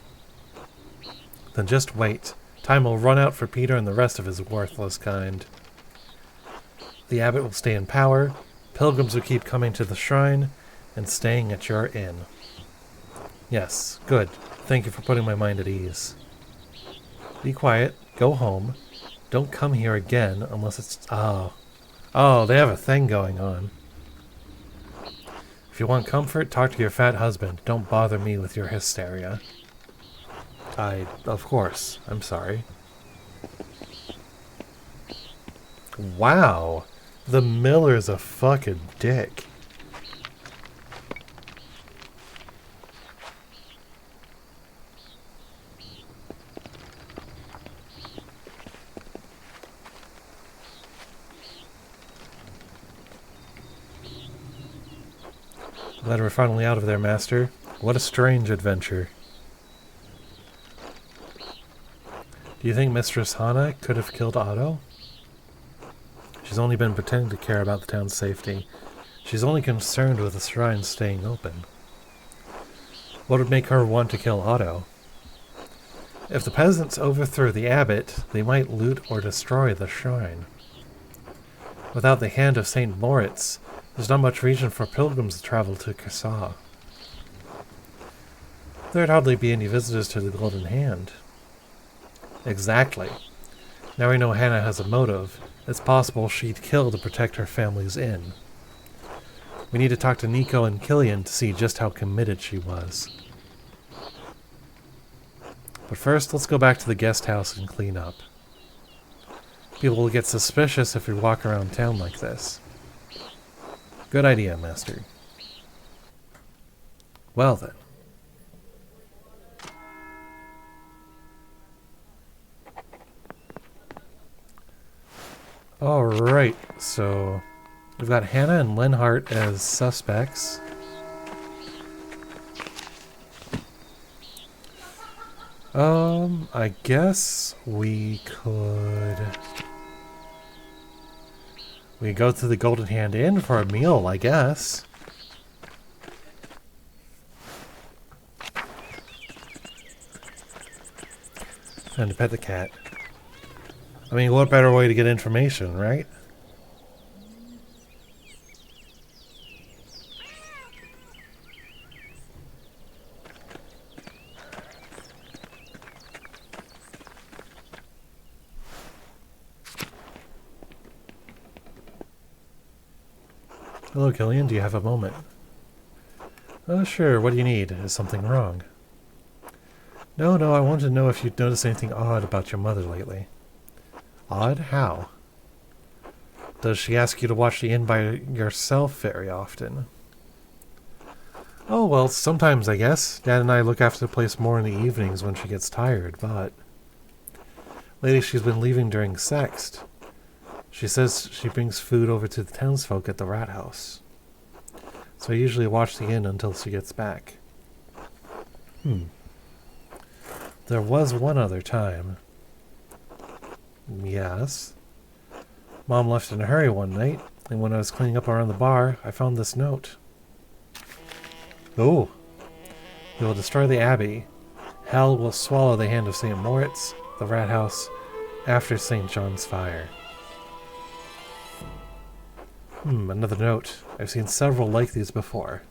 Then just wait. Time will run out for Peter and the rest of his worthless kind. The abbot will stay in power, pilgrims will keep coming to the shrine, and staying at your inn. Yes, good. Thank you for putting my mind at ease. Be quiet, go home. Don't come here again unless it's... Oh, they have a thing going on. If you want comfort, talk to your fat husband. Don't bother me with your hysteria. Of course. I'm sorry. Wow. The miller's a fucking dick. Glad we're finally out of there, Master. What a strange adventure. Do you think Mistress Hana could have killed Otto? She's only been pretending to care about the town's safety. She's only concerned with the shrine staying open. What would make her want to kill Otto? If the peasants overthrew the abbot, they might loot or destroy the shrine. Without the hand of St. Moritz, there's not much reason for pilgrims to travel to Kassah. There'd hardly be any visitors to the Golden Hand. Exactly. Now we know Hannah has a motive. It's possible she'd kill to protect her family's inn. We need to talk to Nico and Killian to see just how committed she was. But first, let's go back to the guest house and clean up. People will get suspicious if we walk around town like this. Good idea, Master. Well then. Alright, so we've got Hannah and Lenhart as suspects. I guess we could... We go to the Golden Hand Inn for a meal, I guess. And to pet the cat. I mean, what better way to get information, right? Hello, Killian. Do you have a moment? Oh, sure. What do you need? Is something wrong? No, I wanted to know if you'd noticed anything odd about your mother lately. Odd? How? Does she ask you to watch the inn by yourself very often? Oh, well, sometimes, I guess. Dad and I look after the place more in the evenings when she gets tired, but... lately she's been leaving during sext. She says she brings food over to the townsfolk at the rat house. So I usually watch the inn until she gets back. There was one other time. Yes. Mom left in a hurry one night, and when I was cleaning up around the bar, I found this note. Oh. You will destroy the abbey. Hell will swallow the hand of St. Moritz, the rat house, after St. John's fire. Another note. I've seen several like these before.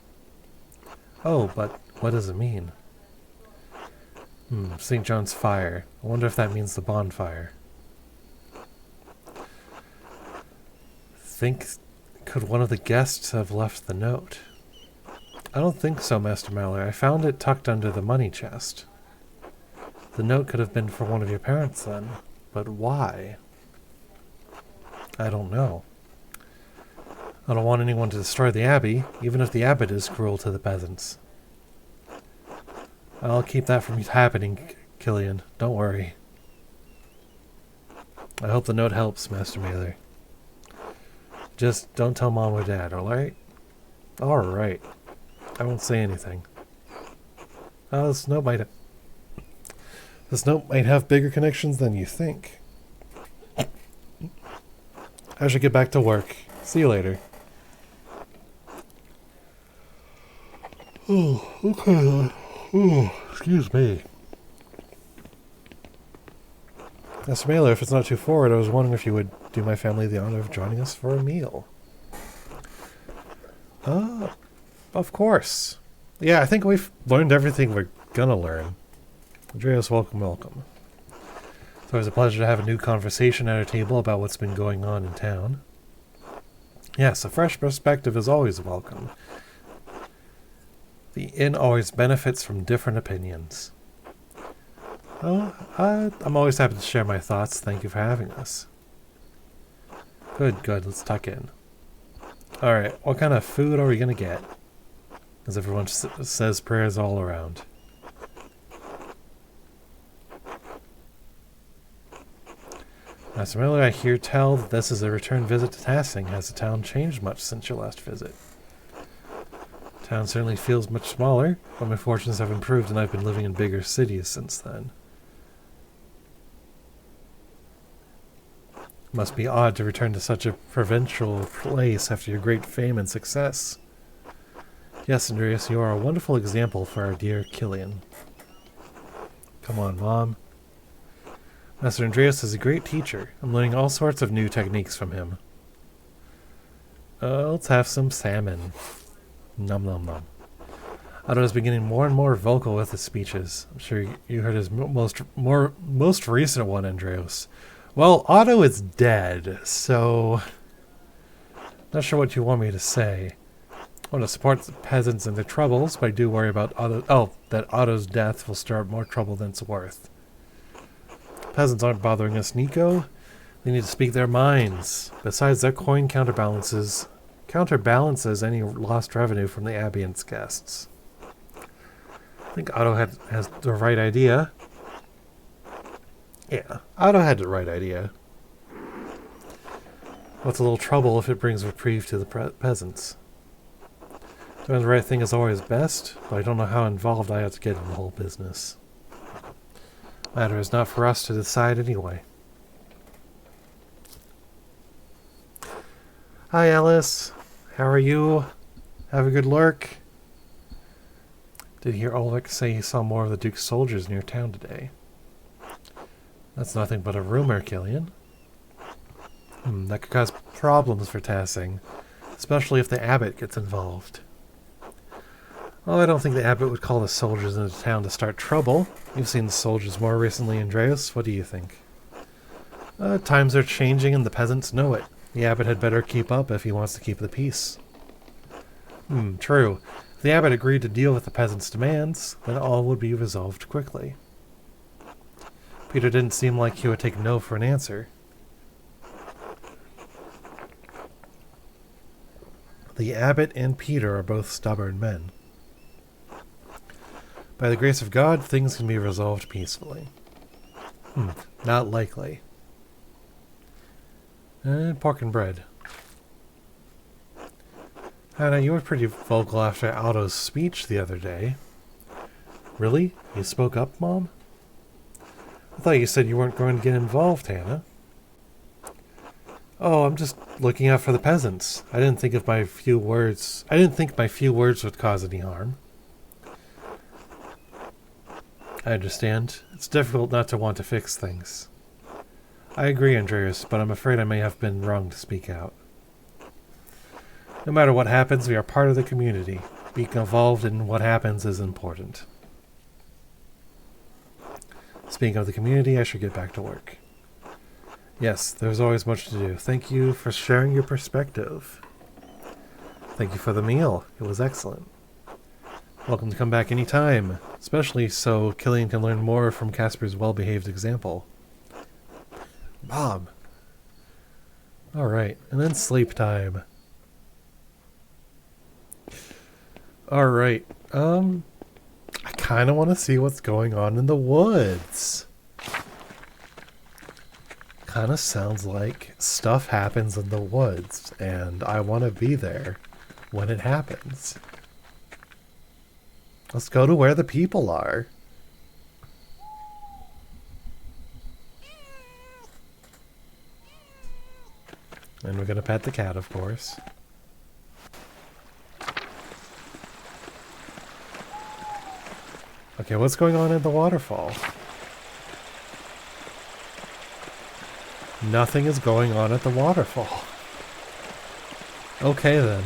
Oh, but what does it mean? St. John's fire. I wonder if that means the bonfire. Could one of the guests have left the note? I don't think so, Master Mallory. I found it tucked under the money chest. The note could have been for one of your parents then. But why? I don't know. I don't want anyone to destroy the abbey, even if the abbot is cruel to the peasants. I'll keep that from happening, Killian. Don't worry. I hope the note helps, Master Mallory. Just don't tell Mom or Dad, alright? Alright. I won't say anything. This note might have bigger connections than you think. I should get back to work. See you later. Oh, okay. Oh, excuse me. Master Mailer, if it's not too forward, I was wondering if you would do my family the honor of joining us for a meal. Of course. Yeah, I think we've learned everything we're gonna learn. Andreas, welcome. It's always a pleasure to have a new conversation at our table about what's been going on in town. Yes, a fresh perspective is always welcome. The inn always benefits from different opinions. Oh, I'm always happy to share my thoughts. Thank you for having us. Good. Let's tuck in. Alright, what kind of food are we going to get? As everyone says prayers all around. Master Miller, I hear tell that this is a return visit to Tassing. Has the town changed much since your last visit? Town certainly feels much smaller, but my fortunes have improved and I've been living in bigger cities since then. Must be odd to return to such a provincial place after your great fame and success. Yes, Andreas, you are a wonderful example for our dear Killian. Come on, Mom. Master Andreas is a great teacher. I'm learning all sorts of new techniques from him. Let's have some salmon. Nom nom nom. Otto is beginning more and more vocal with his speeches. I'm sure you heard his most recent one, Andreas. Well, Otto is dead, so not sure what you want me to say. I want to support the peasants in their troubles, but I do worry about that Otto's death will stir up more trouble than it's worth. Peasants aren't bothering us, Nico. They need to speak their minds. Besides, their coin counterbalances any lost revenue from the abbey and its guests. I think Otto has the right idea. Yeah, Otto had the right idea. What's a little trouble if it brings reprieve to the peasants? Doing the right thing is always best, but I don't know how involved I have to get in the whole business. Matter is not for us to decide anyway. Hi, Alice. How are you? Have a good lurk. Did hear Ulrich say he saw more of the Duke's soldiers near town today. That's nothing but a rumor, Killian. That could cause problems for Tassing, especially if the abbot gets involved. Well, I don't think the abbot would call the soldiers into town to start trouble. You've seen the soldiers more recently, Andreas. What do you think? Times are changing and the peasants know it. The abbot had better keep up if he wants to keep the peace. True. If the abbot agreed to deal with the peasants' demands, then all would be resolved quickly. Peter didn't seem like he would take no for an answer. The abbot and Peter are both stubborn men. By the grace of God, things can be resolved peacefully. Not likely. Pork and bread. Hannah, you were pretty vocal after Aldo's speech the other day. Really? You spoke up, Mom? I thought you said you weren't going to get involved, Hannah. Oh, I'm just looking out for the peasants. I didn't think my few words would cause any harm. I understand. It's difficult not to want to fix things. I agree, Andreas, but I'm afraid I may have been wrong to speak out. No matter what happens, we are part of the community. Being involved in what happens is important. Speaking of the community, I should get back to work. Yes, there's always much to do. Thank you for sharing your perspective. Thank you for the meal. It was excellent. Welcome to come back anytime, especially so Killian can learn more from Casper's well-behaved example. Mom. Alright, and then sleep time. Alright, I kind of want to see what's going on in the woods. Kind of sounds like stuff happens in the woods, and I want to be there when it happens. Let's go to where the people are. And we're going to pet the cat, of course. Okay, what's going on at the waterfall? Nothing is going on at the waterfall. Okay, then.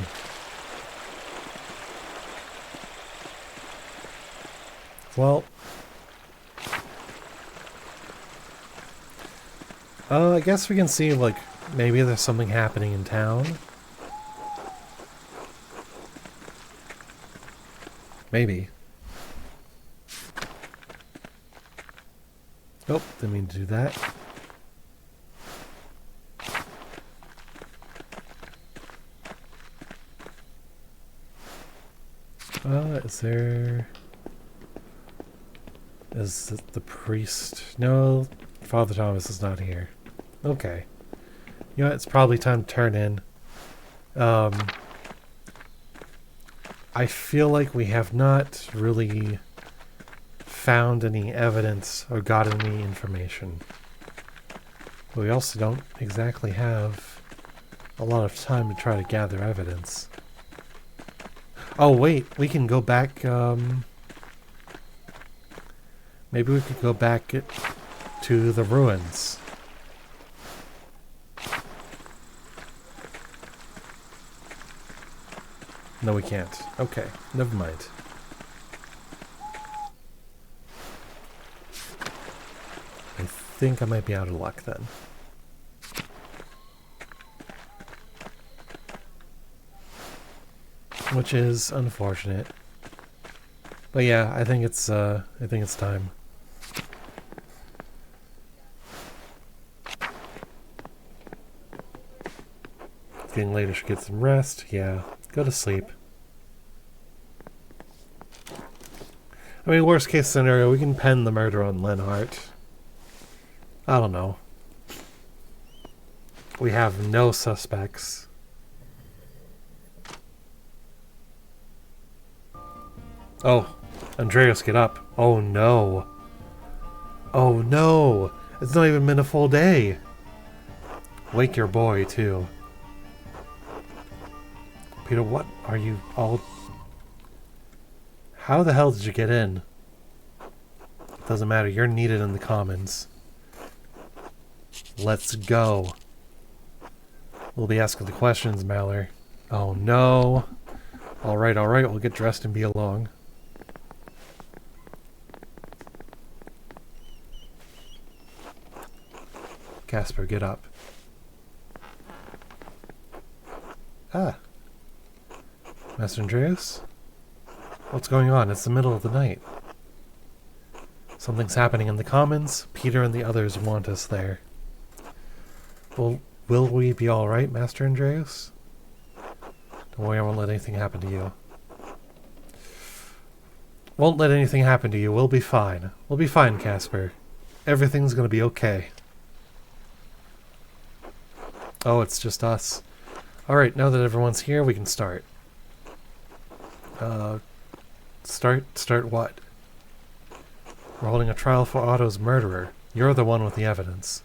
Well, I guess we can see, like, maybe there's something happening in town. Maybe. Oh, didn't mean to do that. Is it the priest? No, Father Thomas is not here. Okay. You know what, it's probably time to turn in. I feel like we have not really found any evidence or got any information. But we also don't exactly have a lot of time to try to gather evidence. Oh wait, we can go back, maybe we could go back to the ruins. No, we can't. Okay, never mind. I think I might be out of luck then. Which is unfortunate. But yeah, I think it's time. It's getting late, I should get some rest. Yeah, go to sleep. I mean, worst case scenario, we can pen the murder on Lenhart. I don't know. We have no suspects. Oh, Andreas, get up. Oh no. Oh no! It's not even been a full day! Wake your boy, too. Peter, what are you all... How the hell did you get in? Doesn't matter, you're needed in the commons. Let's go. We'll be asking the questions, Mallory. Oh no. Alright, we'll get dressed and be along. Casper, get up. Ah. Master Andreas? What's going on? It's the middle of the night. Something's happening in the Commons. Peter and the others want us there. Well, will we be alright, Master Andreas? Don't worry, I won't let anything happen to you. Won't let anything happen to you. We'll be fine. We'll be fine, Casper. Everything's gonna be okay. Oh, it's just us. Alright, now that everyone's here, we can start. Start what? We're holding a trial for Otto's murderer. You're the one with the evidence.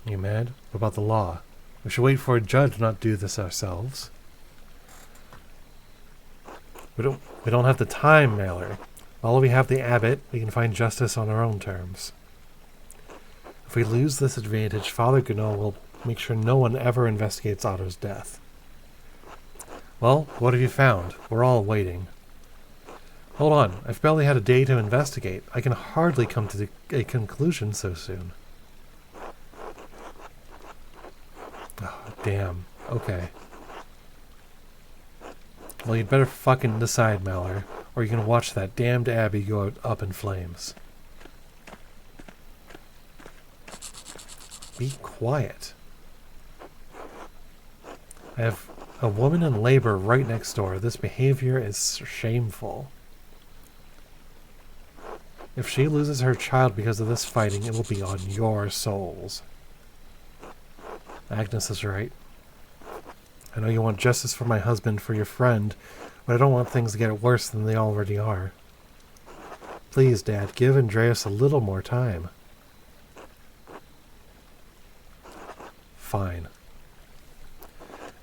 You mad? What about the law? We should wait for a judge, not do this ourselves. We don't have the time, Mallory. While we have the abbot, we can find justice on our own terms. If we lose this advantage, Father Gounod will make sure no one ever investigates Otto's death. Well, what have you found? We're all waiting. Hold on, I've barely had a day to investigate. I can hardly come to a conclusion so soon. Oh, damn. Okay. Well, you'd better fucking decide, Mallory, or you're gonna watch that damned abbey go up in flames. Be quiet. I have a woman in labor right next door. This behavior is shameful. If she loses her child because of this fighting, it will be on your souls. Agnes is right. I know you want justice for my husband, for your friend, but I don't want things to get worse than they already are. Please, Dad, give Andreas a little more time. Fine.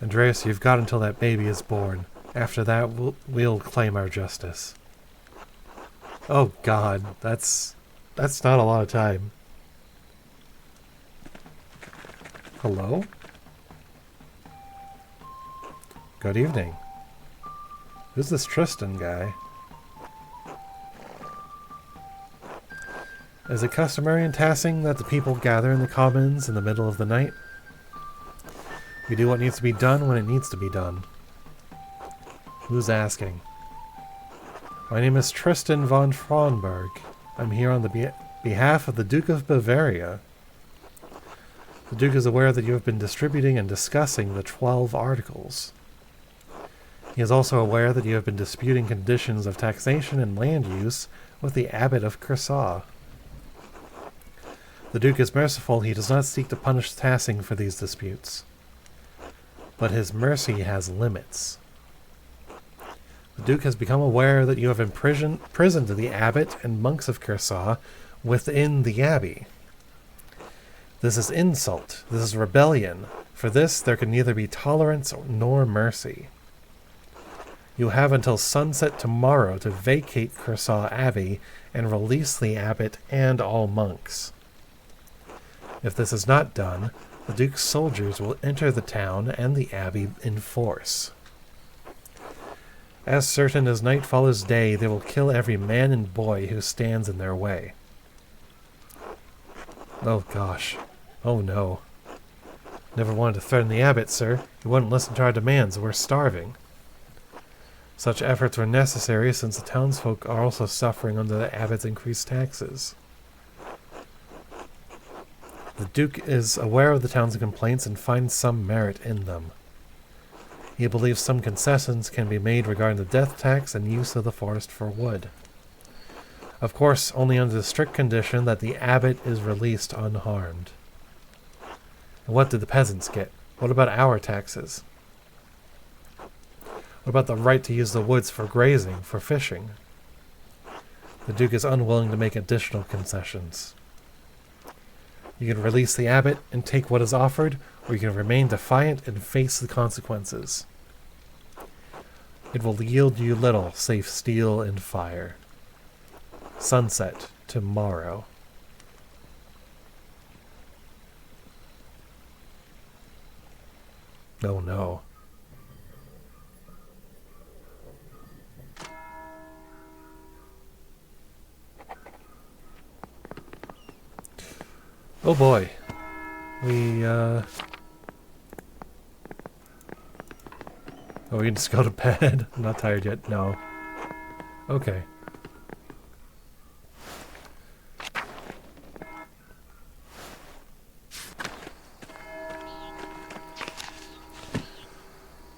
Andreas, you've got until that baby is born. After that, we'll claim our justice. Oh God, that's not a lot of time. Hello? Good evening. Who's this Tristan guy? Is it customary in Tassing that the people gather in the commons in the middle of the night? We do what needs to be done when it needs to be done. Who's asking? My name is Tristan von Frauenberg. I'm here on the behalf of the Duke of Bavaria. The Duke is aware that you have been distributing and discussing the 12 articles. He is also aware that you have been disputing conditions of taxation and land use with the Abbot of Cursaw. The Duke is merciful. He does not seek to punish Tassing for these disputes. But his mercy has limits. The Duke has become aware that you have imprisoned the Abbot and monks of Cursaw within the Abbey. This is insult. This is rebellion. For this, there can neither be tolerance nor mercy. You have until sunset tomorrow to vacate Cursaw Abbey and release the Abbot and all monks. If this is not done, the Duke's soldiers will enter the town and the Abbey in force. As certain as night follows day, they will kill every man and boy who stands in their way. Oh gosh. Oh no. Never wanted to threaten the Abbot, sir. He wouldn't listen to our demands. We're starving. Such efforts were necessary since the townsfolk are also suffering under the Abbot's increased taxes. The Duke is aware of the town's complaints and finds some merit in them. He believes some concessions can be made regarding the death tax and use of the forest for wood. Of course, only under the strict condition that the Abbot is released unharmed. And what did the peasants get? What about our taxes? What about the right to use the woods for grazing, for fishing? The Duke is unwilling to make additional concessions. You can release the Abbot and take what is offered, or you can remain defiant and face the consequences. It will yield you little, save steel and fire. sunset tomorrow. Oh no. Oh boy. Oh, we can just go to bed. I'm not tired yet. No. Okay.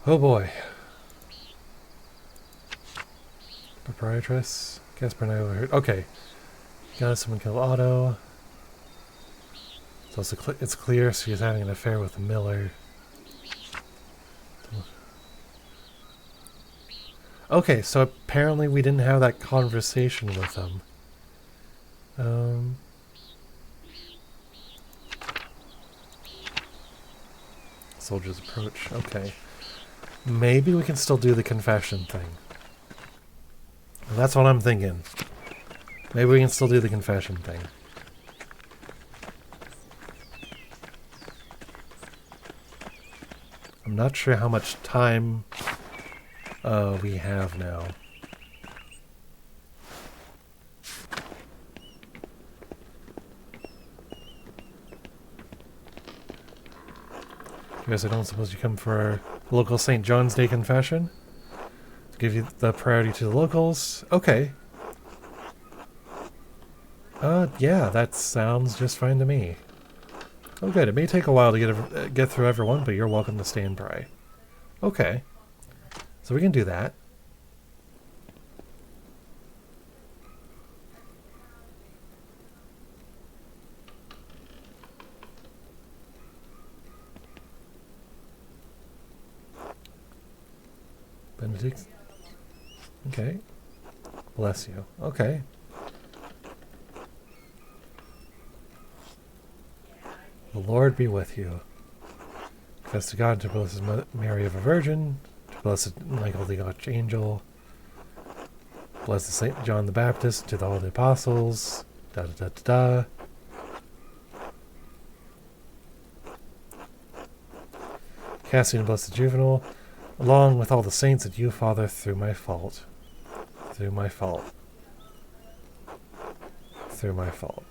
Oh boy. Proprietress. Casper and I overheard. Okay. Got someone killed Otto. It's also it's clear she's having an affair with Miller. Okay, so apparently we didn't have that conversation with them. Soldiers approach. Okay. Maybe we can still do the confession thing. That's what I'm thinking. Maybe we can still do the confession thing. I'm not sure how much time we have now. You guys, I don't suppose you come for our local St. John's Day confession? To give you the priority to the locals? Okay. Yeah, that sounds just fine to me. Oh good, it may take a while to get through everyone, but you're welcome to stay and pray. Okay. So we can do that. Benedict. Okay. Bless you. Okay. The Lord be with you. Confess to God, to blessed Mary of a Virgin, to blessed Michael the Archangel, blessed Saint John the Baptist, to the Holy Apostles, da da da da da. Cassian, blessed Juvenal, along with all the saints and you, Father, through my fault. Through my fault. Through my fault.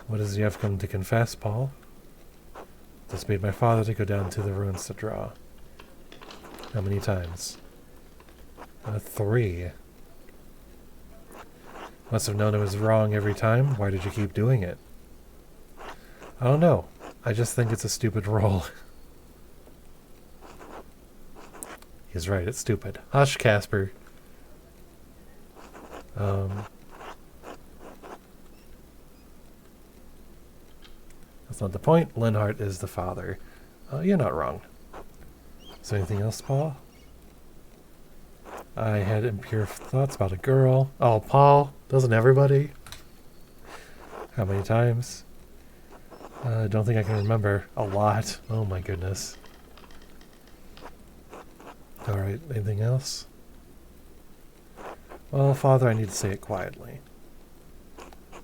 What is it you have come to confess, Paul? This made my father to go down to the ruins to draw. How many times? 3. Must have known it was wrong every time. Why did you keep doing it? I don't know. I just think it's a stupid role. He's right, it's stupid. Hush, Casper. That's not the point. Linhart is the father. You're not wrong. Is there anything else, Paul? I had impure thoughts about a girl. Oh, Paul. Doesn't everybody? How many times? I don't think I can remember. A lot. Oh my goodness. Alright, anything else? Well, Father, I need to say it quietly.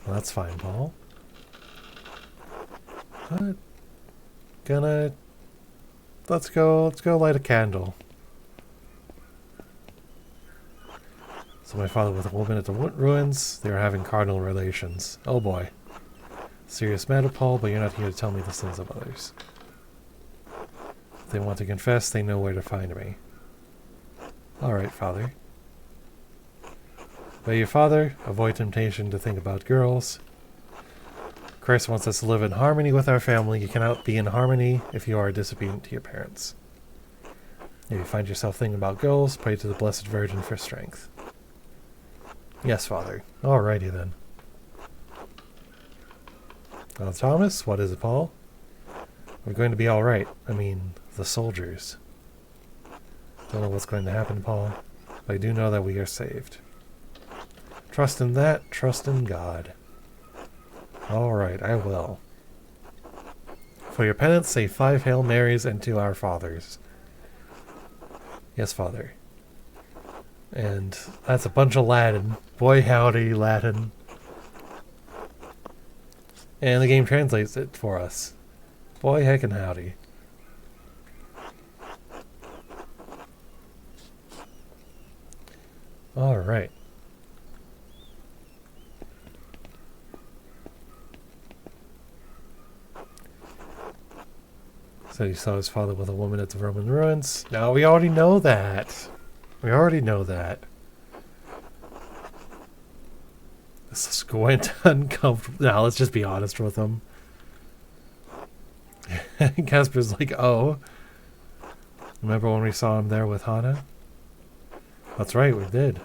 Well, that's fine, Paul. Let's go light a candle. So my father with a woman at the ruins, they are having carnal relations. Oh boy. Serious matter, Paul, but you're not here to tell me the sins of others. If they want to confess, they know where to find me. Alright, Father. By your Father, avoid temptation to think about girls. Christ wants us to live in harmony with our family. You cannot be in harmony if you are disobedient to your parents. If you find yourself thinking about girls, pray to the Blessed Virgin for strength. Yes, Father. Alrighty then. Well, Thomas, what is it, Paul? We're going to be alright. I mean, the soldiers. Don't know what's going to happen, Paul, but I do know that we are saved. Trust in that, trust in God. Alright, I will. For your penance, say 5 Hail Marys and 2 Our Fathers. Yes, Father. And that's a bunch of Latin. Boy howdy, Latin. And the game translates it for us. Boy heckin' howdy. Alright. So he saw his father with a woman at the Roman ruins. Now we already know that. We already know that. This is going to uncomfortable. Now let's just be honest with him. Casper's like, oh. Remember when we saw him there with Hana? That's right, we did.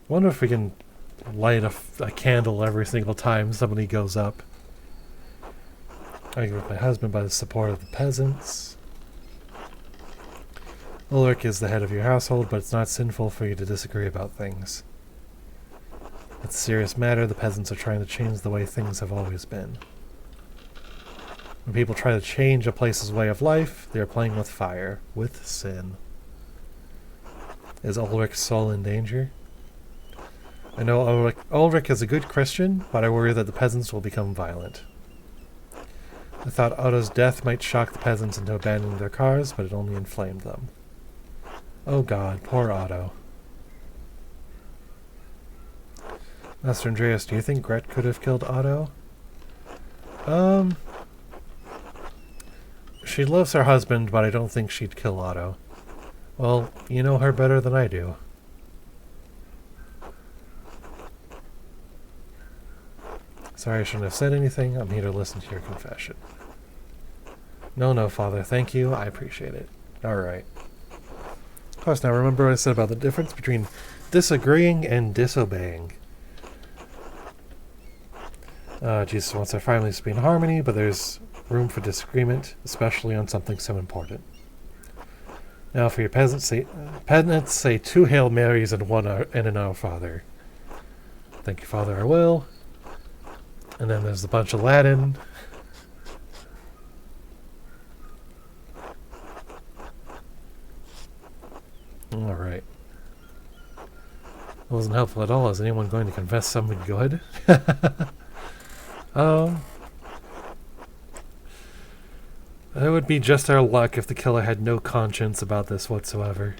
Wonder if we can light a candle every single time somebody goes up. I with my husband by the support of the peasants. Ulrich is the head of your household, but it's not sinful for you to disagree about things. It's a serious matter. The peasants are trying to change the way things have always been. When people try to change a place's way of life, they are playing with fire, with sin. Is Ulrich's soul in danger? I know Ulrich is a good Christian, but I worry that the peasants will become violent. I thought Otto's death might shock the peasants into abandoning their cars, but it only inflamed them. Oh God, poor Otto. Master Andreas, do you think Gret could have killed Otto? She loves her husband, but I don't think she'd kill Otto. Well, you know her better than I do. Sorry I shouldn't have said anything. I'm here to listen to your confession. No, Father. Thank you. I appreciate it. Alright. Of course, now remember what I said about the difference between disagreeing and disobeying. Jesus wants our families to be in harmony, but there's room for disagreement, especially on something so important. Now for your penance, say 2 Hail Marys and an Our Father. Thank you, Father, I will. And then there's a bunch of Latin. Alright. It wasn't helpful at all. Is anyone going to confess something good? It would be just our luck if the killer had no conscience about this whatsoever.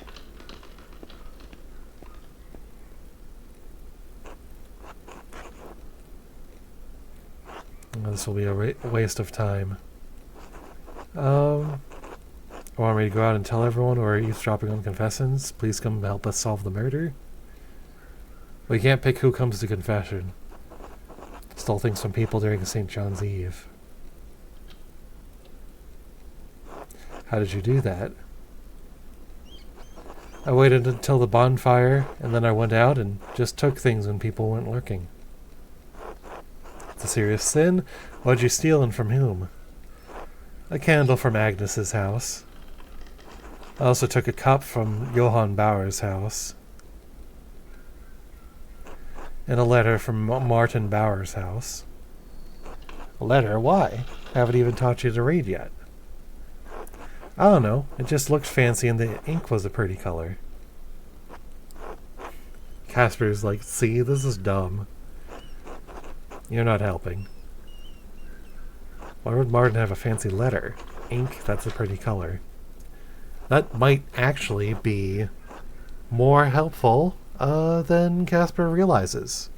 This will be a waste of time. Want me to go out and tell everyone we're eavesdropping on confessions? Please come help us solve the murder? We can't pick who comes to confession. Stole things from people during St. John's Eve. How did you do that? I waited until the bonfire, and then I went out and just took things when people weren't lurking. It's a serious sin. What'd you steal and from whom? A candle from Agnes's house. I also took a cup from Johann Bauer's house. And a letter from Martin Bauer's house. A letter? Why? I haven't even taught you to read yet. I don't know. It just looked fancy and the ink was a pretty color. Casper's like, see, this is dumb. You're not helping. Why would Martin have a fancy letter? Ink, that's a pretty color. That might actually be more helpful than Casper realizes.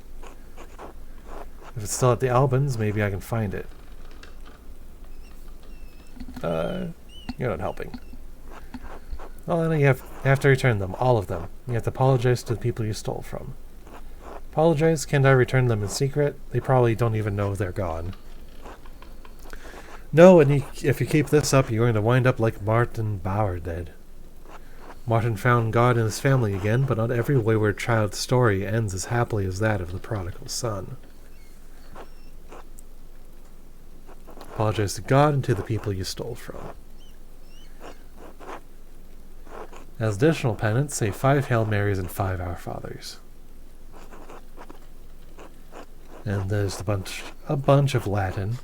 If it's still at the Albans, maybe I can find it. You're not helping. Well, then you have to return them, all of them. You have to apologize to the people you stole from. Apologize? Can't I return them in secret? They probably don't even know they're gone. No, and if you keep this up, you're going to wind up like Martin Bauer did. Martin found God in his family again, but not every wayward child's story ends as happily as that of the prodigal son. Apologize to God and to the people you stole from. As additional penance, say 5 Hail Marys and 5 Our Fathers. And there's a bunch of Latin.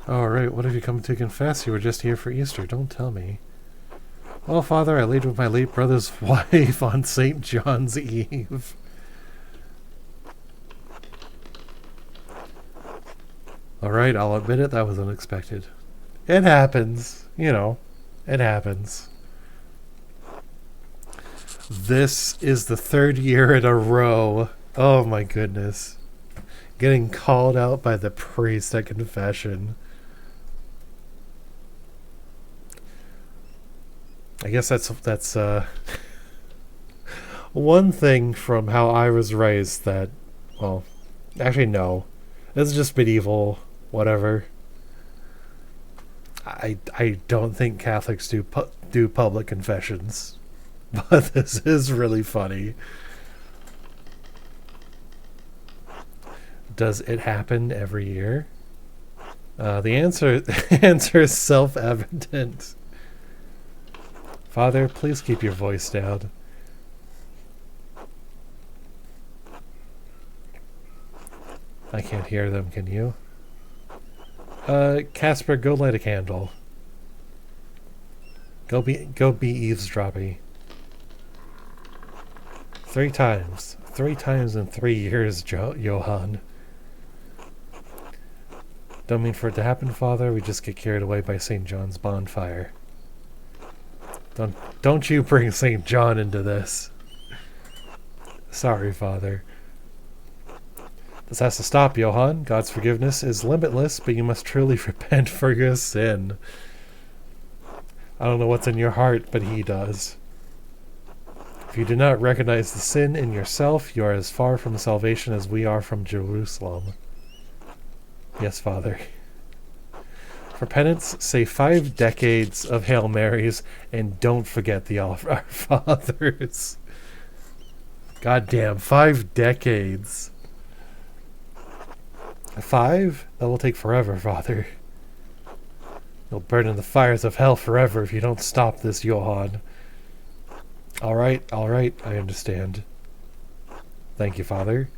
Alright, what have you come to confess? You were just here for Easter, don't tell me. Well, Father, I laid with my late brother's wife on St. John's Eve. Alright, I'll admit it, that was unexpected. It happens, you know, it happens. This is the 3rd year in a row. Oh my goodness. Getting called out by the priest at confession. I guess that's one thing from how I was raised that, well, actually no. This is just medieval, whatever. I don't think Catholics do public confessions, but this is really funny. Does it happen every year? The answer is self-evident. Father, please keep your voice down. I can't hear them, can you? Casper, go light a candle. Go be eavesdroppy. 3 times. 3 times in 3 years, Johann. Don't mean for it to happen, Father. We just get carried away by St. John's bonfire. Don't you bring St. John into this. Sorry, Father. This has to stop, Johann. God's forgiveness is limitless, but you must truly repent for your sin. I don't know what's in your heart, but he does. If you do not recognize the sin in yourself, you are as far from salvation as we are from Jerusalem. Yes, Father. For penance, say 5 decades of Hail Marys, and don't forget the Our Fathers. Goddamn, 5 decades. 5? That will take forever, Father. You'll burn in the fires of hell forever if you don't stop this, Johann. Alright, I understand. Thank you, Father.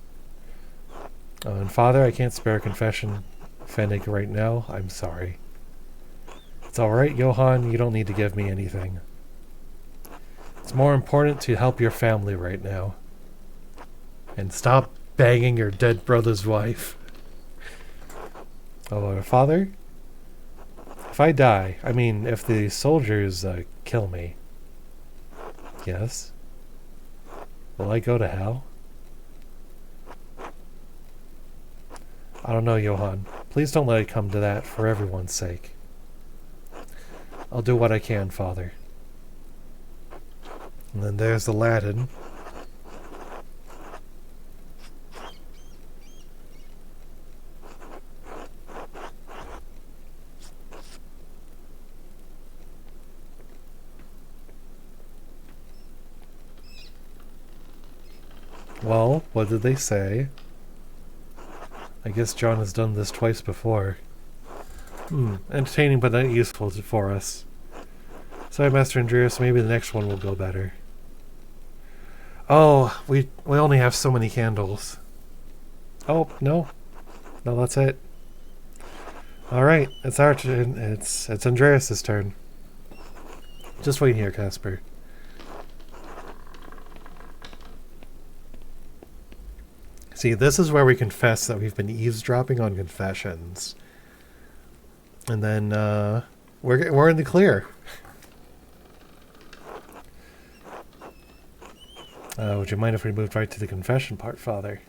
And Father, I can't spare a confession Fennec right now. I'm sorry. It's alright, Johann, you don't need to give me anything. It's more important to help your family right now. And stop banging your dead brother's wife. Oh, Father? If I die, I mean, if the soldiers kill me. Yes? Will I go to hell? I don't know, Johann. Please don't let it come to that for everyone's sake. I'll do what I can, Father. And then there's the Latin. Well, what did they say? I guess John has done this twice before. Entertaining but not useful for us. Sorry, Master Andreas, maybe the next one will go better. Oh, we only have so many candles. Oh, no. No, that's it. Alright, it's our turn. It's Andreas' turn. Just wait here, Casper. See, this is where we confess that we've been eavesdropping on confessions. And then, we're in the clear. Would you mind if we moved right to the confession part, Father?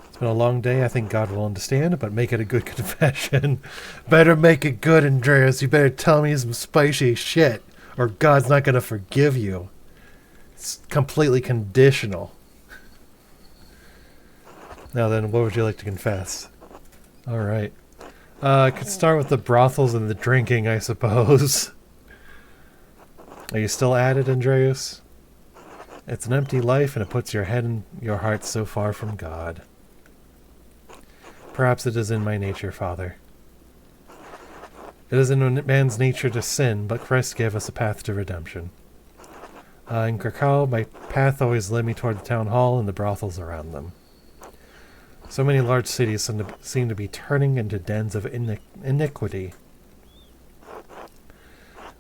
It's been a long day. I think God will understand, but make it a good confession. Better make it good, Andreas. You better tell me some spicy shit, or God's not going to forgive you. It's completely conditional. Now then, what would you like to confess? Alright. I could start with the brothels and the drinking, I suppose. Are you still at it, Andreas? It's an empty life, and it puts your head and your heart so far from God. Perhaps it is in my nature, Father. It is in man's nature to sin, but Christ gave us a path to redemption. In Krakow, my path always led me toward the town hall and the brothels around them. So many large cities seem to be turning into dens of iniquity.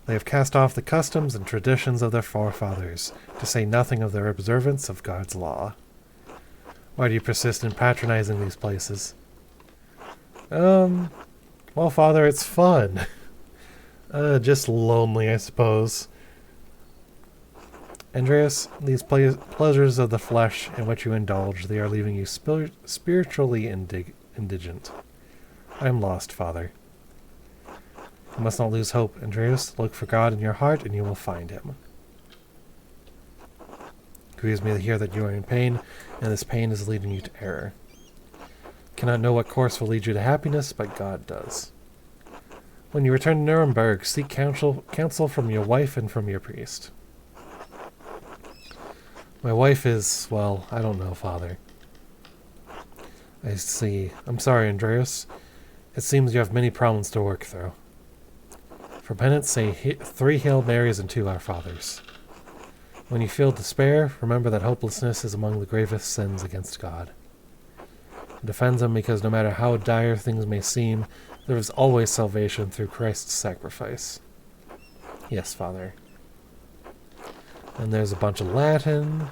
They have cast off the customs and traditions of their forefathers, to say nothing of their observance of God's law. Why do you persist in patronizing these places? Well, Father, it's fun. Just lonely, I suppose. Andreas, these pleasures of the flesh in which you indulge, they are leaving you spiritually indigent. I am lost, Father. You must not lose hope, Andreas. Look for God in your heart, and you will find him. It grieves me to hear that you are in pain, and this pain is leading you to error. Cannot know what course will lead you to happiness, but God does. When you return to Nuremberg, seek counsel from your wife and from your priest. My wife is, well, I don't know, Father. I see. I'm sorry, Andreas. It seems you have many problems to work through. For penance, say 3 Hail Marys and 2 Our Fathers. When you feel despair, remember that hopelessness is among the gravest sins against God. It defends him because no matter how dire things may seem, there is always salvation through Christ's sacrifice. Yes, Father. And there's a bunch of Latin.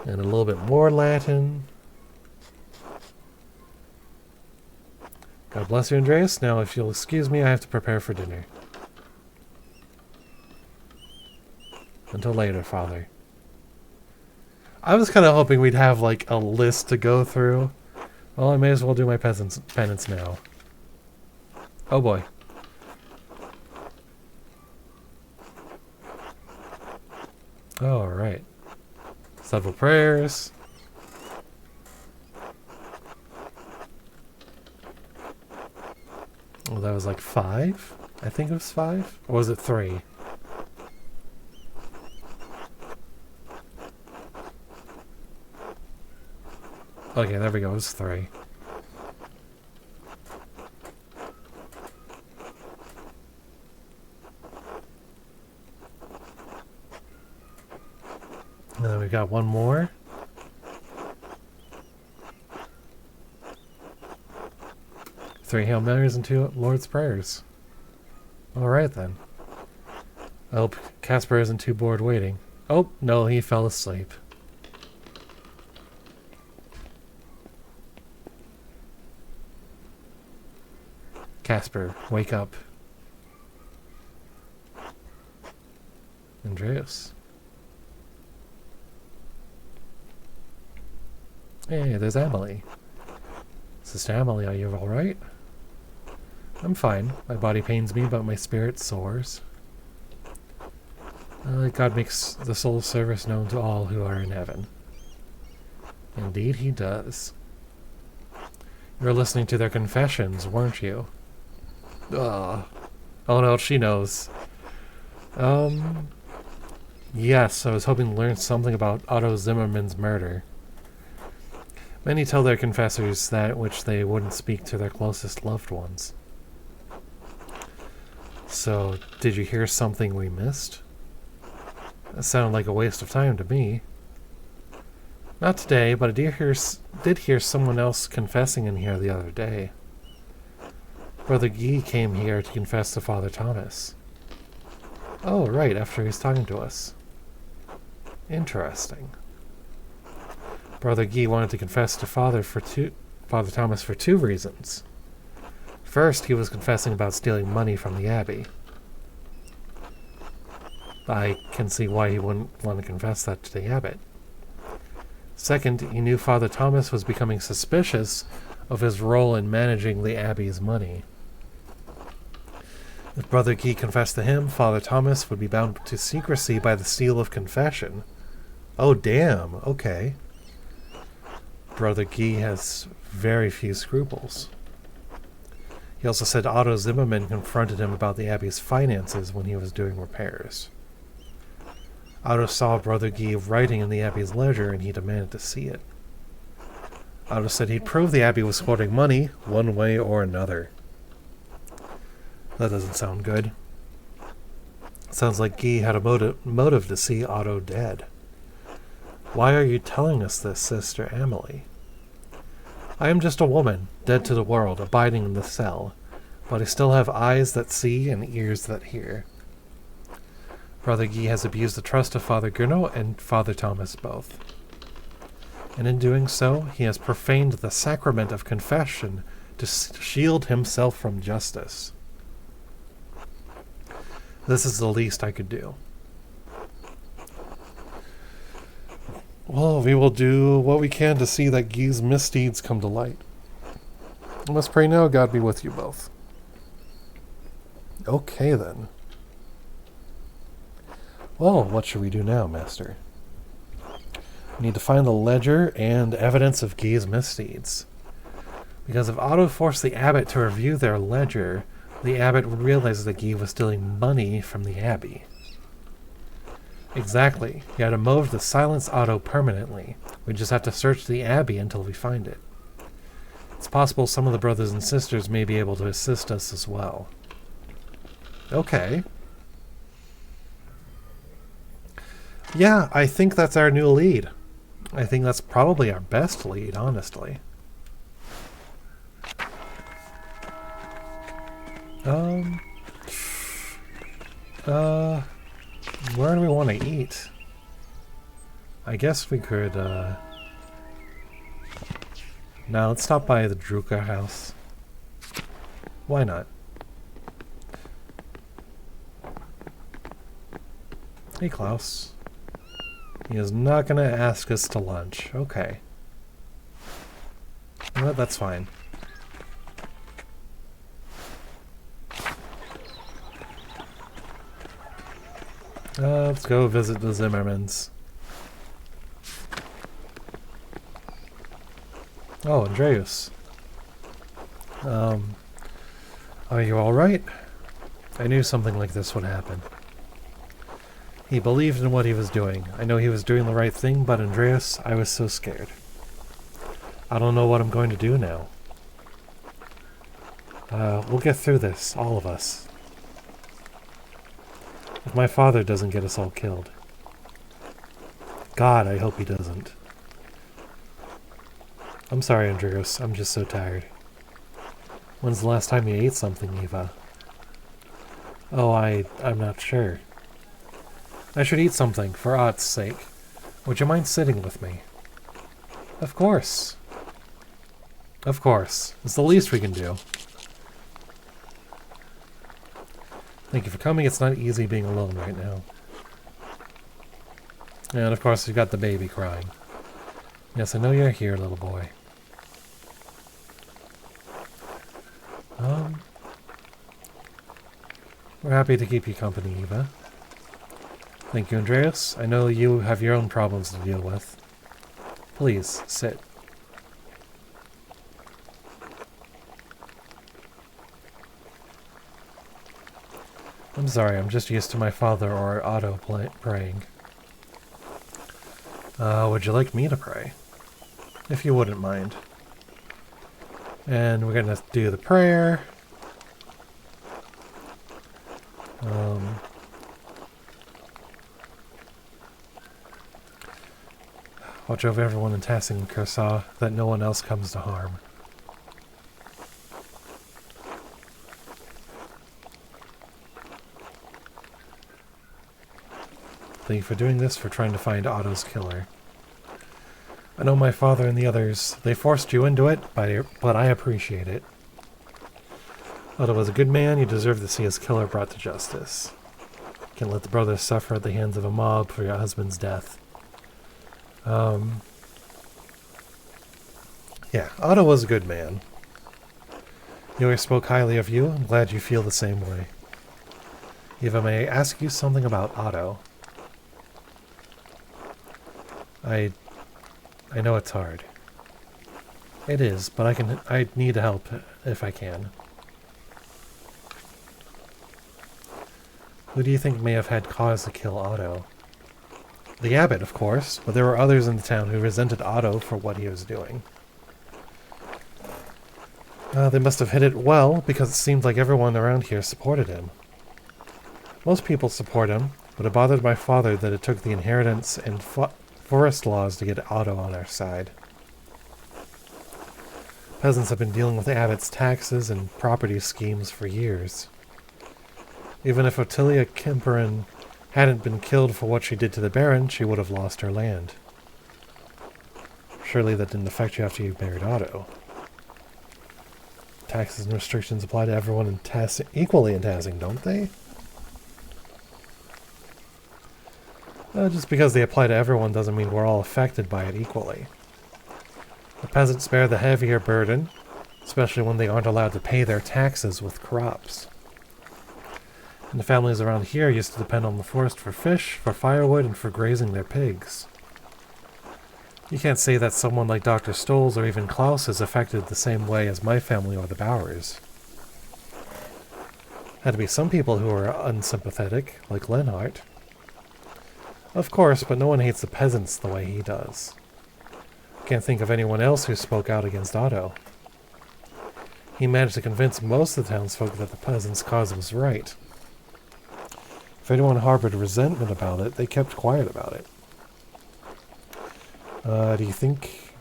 And a little bit more Latin. God bless you, Andreas. Now, if you'll excuse me, I have to prepare for dinner. Until later, Father. I was kind of hoping we'd have, like, a list to go through. Well, I may as well do my penance now. Oh, boy. Alright. Several prayers. Well, that was like 5? I think it was 5? Or was it 3? Okay, there we go. It was 3. And then we got one more. Three Hail Marys and 2 Lord's Prayers. Alright then. I hope Casper isn't too bored waiting. Oh, no, he fell asleep. Casper, wake up. Andreas. Hey, there's Emily. Sister Emily, are you alright? I'm fine. My body pains me, but my spirit soars. God makes the soul service known to all who are in heaven. Indeed he does. You were listening to their confessions, weren't you? Ugh. Oh no, she knows. Yes, I was hoping to learn something about Otto Zimmermann's murder. Many tell their confessors that which they wouldn't speak to their closest loved ones. So, did you hear something we missed? That sounded like a waste of time to me. Not today, but I did hear someone else confessing in here the other day. Brother Guy came here to confess to Father Thomas. Oh, right, after he was talking to us. Interesting. Brother Guy wanted to confess to Father Thomas for 2 reasons. First, he was confessing about stealing money from the Abbey. I can see why he wouldn't want to confess that to the abbot. Second, he knew Father Thomas was becoming suspicious of his role in managing the Abbey's money. If Brother Guy confessed to him, Father Thomas would be bound to secrecy by the seal of confession. Oh, damn. Okay. Brother Guy has very few scruples. He also said Otto Zimmermann confronted him about the Abbey's finances when he was doing repairs. Otto saw Brother Guy writing in the Abbey's ledger and he demanded to see it. Otto said he'd prove the Abbey was hoarding money one way or another. That doesn't sound good. Sounds like Guy had a motive to see Otto dead. Why are you telling us this, Sister Amelie? I am just a woman, dead to the world, abiding in the cell, but I still have eyes that see and ears that hear. Brother Guy has abused the trust of Father Gurnot and Father Thomas both. And in doing so, he has profaned the sacrament of confession to shield himself from justice. This is the least I could do. Well, we will do what we can to see that Guy's misdeeds come to light. I must pray now, God be with you both. Okay, then. Well, what should we do now, Master? We need to find the ledger and evidence of Guy's misdeeds. Because if Otto forced the abbot to review their ledger, the abbot would realize that Guy was stealing money from the abbey. Exactly. He had a motive to silence Otto permanently. We just have to search the abbey until we find it. It's possible some of the brothers and sisters may be able to assist us as well. Okay. Yeah, I think that's our new lead. I think that's probably our best lead, honestly. Where do we want to eat? I guess we could, now let's stop by the Drucker house. Why not? Hey, Klaus. He is not going to ask us to lunch. Okay. Well, that's fine. Let's go visit the Zimmermans. Oh, Andreas. Are you alright? I knew something like this would happen. He believed in what he was doing. I know he was doing the right thing, but Andreas, I was so scared. I don't know what I'm going to do now. We'll get through this, all of us. If my father doesn't get us all killed. God, I hope he doesn't. I'm sorry, Andreas. I'm just so tired. When's the last time you ate something, Eva? Oh, I'm not sure. I should eat something, for Ott's sake. Would you mind sitting with me? Of course. Of course. It's the least we can do. Thank you for coming. It's not easy being alone right now. And of course, you've got the baby crying. Yes, I know you're here, little boy. We're happy to keep you company, Eva. Thank you, Andreas. I know you have your own problems to deal with. Please, sit. I'm sorry, I'm just used to my father or Otto praying. Would you like me to pray? If you wouldn't mind. And we're gonna do the prayer. Watch over everyone in Tassing and Cursaw, that no one else comes to harm. Thank you for doing this, for trying to find Otto's killer. I know my father and the others, they forced you into it, but I appreciate it. Otto was a good man, you deserve to see his killer brought to justice. You can't let the brothers suffer at the hands of a mob for your husband's death. Yeah, Otto was a good man. He always spoke highly of you. I'm glad you feel the same way. Eva, may I ask you something about Otto? I know it's hard. It is, but I need help if I can. Who do you think may have had cause to kill Otto? The abbot, of course, but there were others in the town who resented Otto for what he was doing. They must have hit it well, because it seemed like everyone around here supported him. Most people support him, but it bothered my father that it took the inheritance and forest laws to get Otto on our side. Peasants have been dealing with Abbott's taxes and property schemes for years. Even if Ottilia Kemperin hadn't been killed for what she did to the Baron, she would have lost her land. Surely that didn't affect you after you married Otto. Taxes and restrictions apply to everyone in equally in Tassing, don't they? Just because they apply to everyone doesn't mean we're all affected by it equally. The peasants bear the heavier burden, especially when they aren't allowed to pay their taxes with crops. And the families around here used to depend on the forest for fish, for firewood, and for grazing their pigs. You can't say that someone like Dr. Stolz or even Klaus is affected the same way as my family or the Bowers. Had to be some people who are unsympathetic, like Lenhart. Of course, but no one hates the peasants the way he does. Can't think of anyone else who spoke out against Otto. He managed to convince most of the townsfolk that the peasants' cause was right. If anyone harbored resentment about it, they kept quiet about it. Do you think...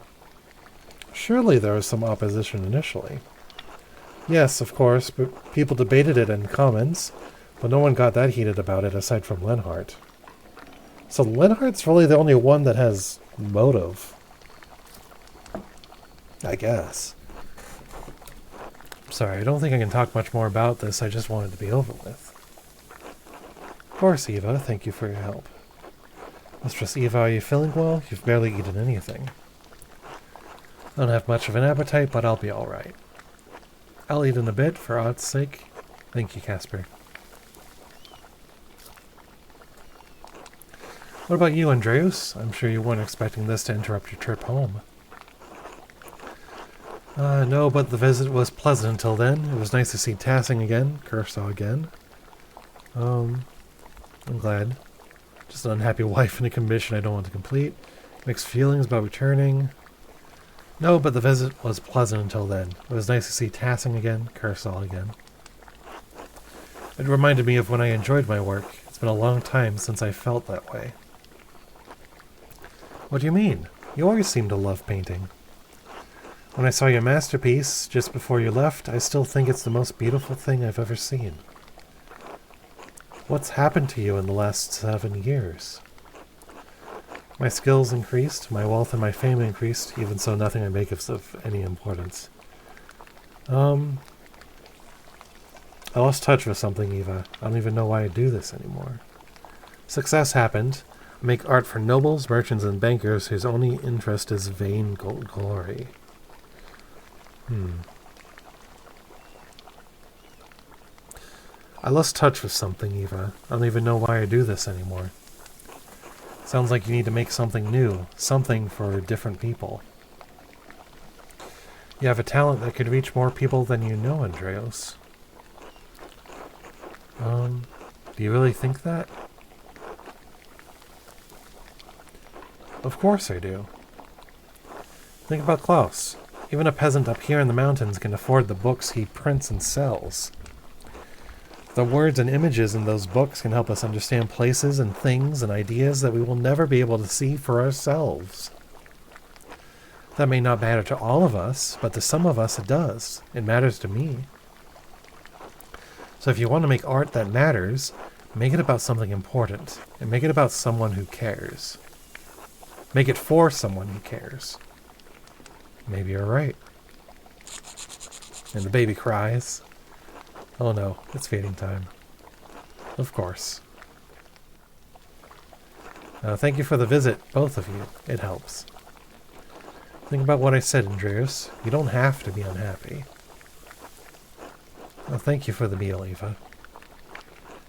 Surely there was some opposition initially. Yes, of course, but people debated it in Commons, but no one got that heated about it aside from Lenhart. So Lenhart's really the only one that has motive. I guess. Sorry, I don't think I can talk much more about this, I just wanted to be over with. Of course, Eva, thank you for your help. Mistress Eva, are you feeling well? You've barely eaten anything. I don't have much of an appetite, but I'll be alright. I'll eat in a bit, for Odd's sake. Thank you, Casper. What about you, Andreas? I'm sure you weren't expecting this to interrupt your trip home. No, but the visit was pleasant until then. It was nice to see Tassing again, Kershaw again. I'm glad. Just an unhappy wife and a commission I don't want to complete. Mixed feelings about returning. No, but the visit was pleasant until then. It was nice to see Tassing again, Kershaw again. It reminded me of when I enjoyed my work. It's been a long time since I felt that way. What do you mean? You always seem to love painting. When I saw your masterpiece just before you left, I still think it's the most beautiful thing I've ever seen. What's happened to you in the last 7 years? My skills increased, my wealth and my fame increased, even so nothing I make is of any importance. I lost touch with something, Eva. I don't even know why I do this anymore. Success happened. I make art for nobles, merchants, and bankers whose only interest is vain glory. I lost touch with something, Eva. I don't even know why I do this anymore. Sounds like you need to make something new, something for different people. You have a talent that could reach more people than you know, Andreas. Do you really think that? Of course I do. Think about Klaus. Even a peasant up here in the mountains can afford the books he prints and sells. The words and images in those books can help us understand places and things and ideas that we will never be able to see for ourselves. That may not matter to all of us, but to some of us it does. It matters to me. So if you want to make art that matters, make it about something important, and make it about someone who cares. Make it for someone who cares. Maybe you're right. And the baby cries. Oh no, it's feeding time. Of course. Thank you for the visit, both of you. It helps. Think about what I said, Andreas. You don't have to be unhappy. Well, thank you for the meal, Eva.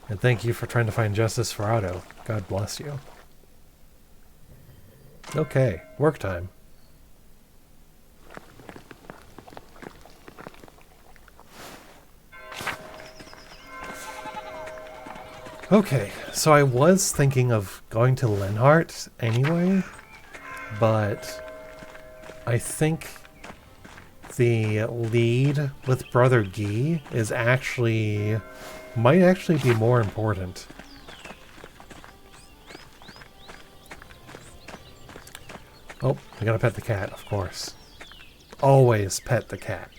And thank you for trying to find justice for Otto. God bless you. Okay, work time. Okay, so I was thinking of going to Lenhart anyway, but I think the lead with Brother Guy is actually... might actually be more important. Oh, I gotta pet the cat, of course. Always pet the cat.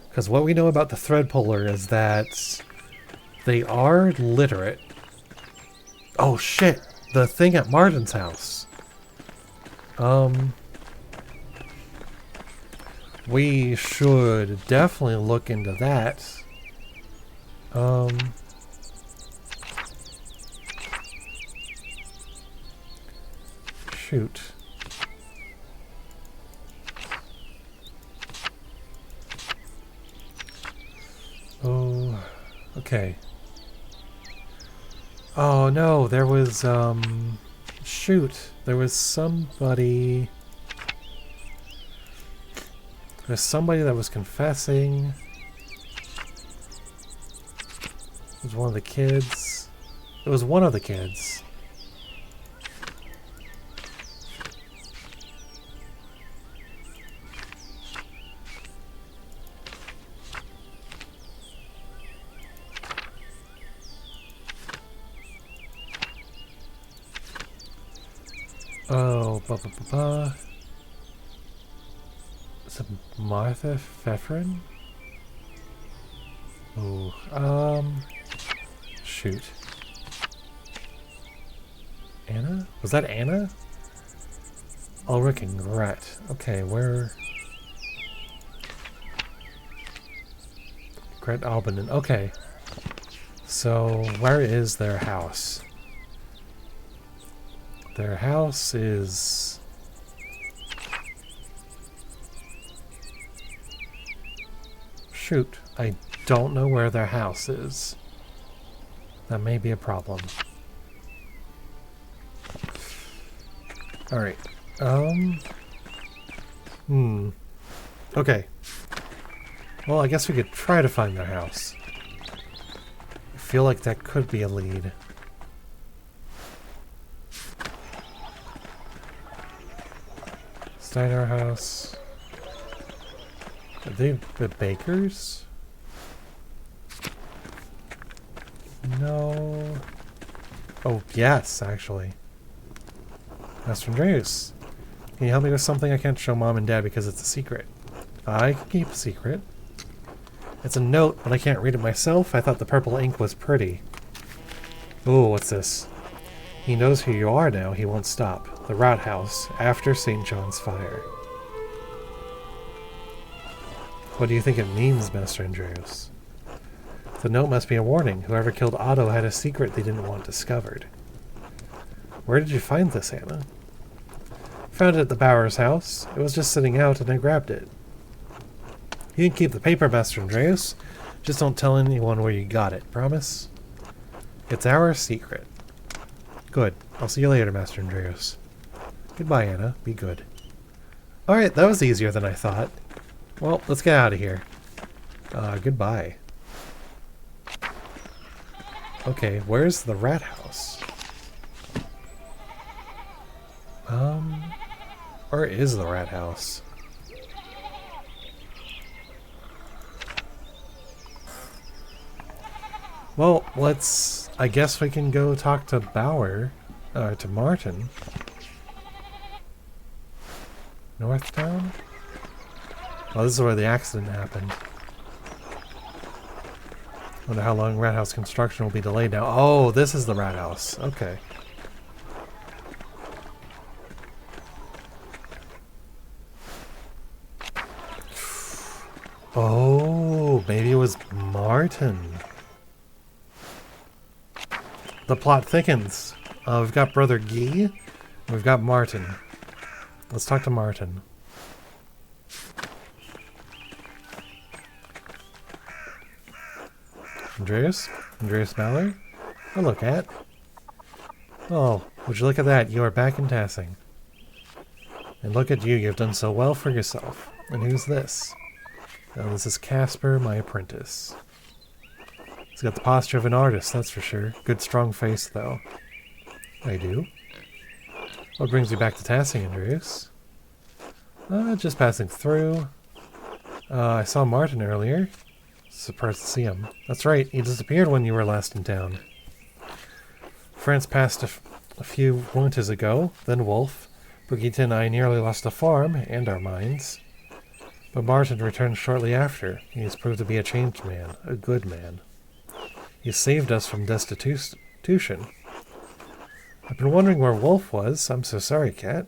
Because what we know about the thread puller is that they are literate. Oh shit! The thing at Martin's house. We should definitely look into that. Shoot. Oh, okay. Oh no, there was, shoot. There was somebody... There's somebody that was confessing. It was one of the kids. It was one of the kids. Oh, Is it Martha Pfefferin? Oh, shoot. Anna? Was that Anna? Ulrich and Gret. Okay, where... Gret Albanen. Okay. So, where is their house? Their house is... Shoot, I don't know where their house is. That may be a problem. Alright. Okay. Well, I guess we could try to find their house. I feel like that could be a lead. Steiner house. Are they the bakers? No. Oh, yes, actually. Master Andreas. Can you help me with something I can't show Mom and Dad because it's a secret? I can keep a secret. It's a note, but I can't read it myself. I thought the purple ink was pretty. Ooh, what's this? He knows who you are now. He won't stop. The Rat House, after St. John's fire. What do you think it means, Master Andreas? The note must be a warning. Whoever killed Otto had a secret they didn't want discovered. Where did you find this, Anna? Found it at the Bowers house. It was just sitting out and I grabbed it. You can keep the paper, Master Andreas. Just don't tell anyone where you got it, promise? It's our secret. Good. I'll see you later, Master Andreas. Goodbye, Anna. Be good. Alright, that was easier than I thought. Well, let's get out of here. Goodbye. Okay, where's the rat house? Where is the rat house? Well, let's... I guess we can go talk to Bauer, to Martin. Northtown? Well, this is where the accident happened. Wonder how long rat house construction will be delayed now. Oh, this is the rat house. Okay. Oh, maybe it was Martin. The plot thickens. We've got Brother Guy. We've got Martin. Let's talk to Martin. Andreas? Andreas Mallory? Hello, cat. Oh, would you look at that? You are back in Tassing. And look at you, you've done so well for yourself. And who's this? Oh, this is Casper, my apprentice. He's got the posture of an artist, that's for sure. Good strong face, though. I do. What brings you back to Tassing, Andreas? Just passing through. I saw Martin earlier. Surprised to see him. That's right, he disappeared when you were last in town. France passed a few winters ago, then Wolf. Brigitte and I nearly lost a farm and our mines. But Martin returned shortly after. He has proved to be a changed man, a good man. He saved us from destitution. I've been wondering where Wolf was. I'm so sorry, Cat.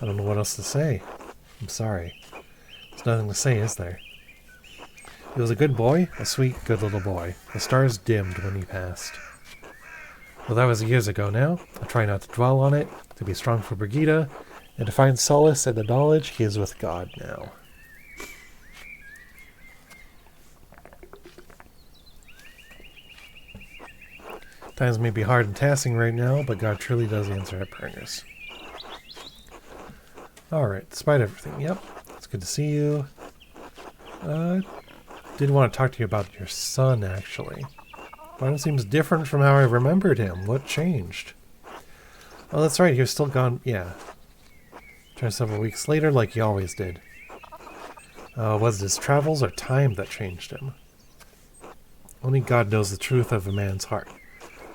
I don't know what else to say. I'm sorry. There's nothing to say, is there? He was a good boy, a sweet, good little boy. The stars dimmed when he passed. Well, that was years ago now. I try not to dwell on it, to be strong for Brigitte, and to find solace in the knowledge he is with God now. Times may be hard and taxing right now, but God truly does answer our prayers. Alright, despite everything, yep. It's good to see you. Did want to talk to you about your son, actually. Martin seems different from how I remembered him. What changed? Oh, that's right, he was still gone. Yeah. Returned several weeks later, like he always did. Was it his travels or time that changed him? Only God knows the truth of a man's heart.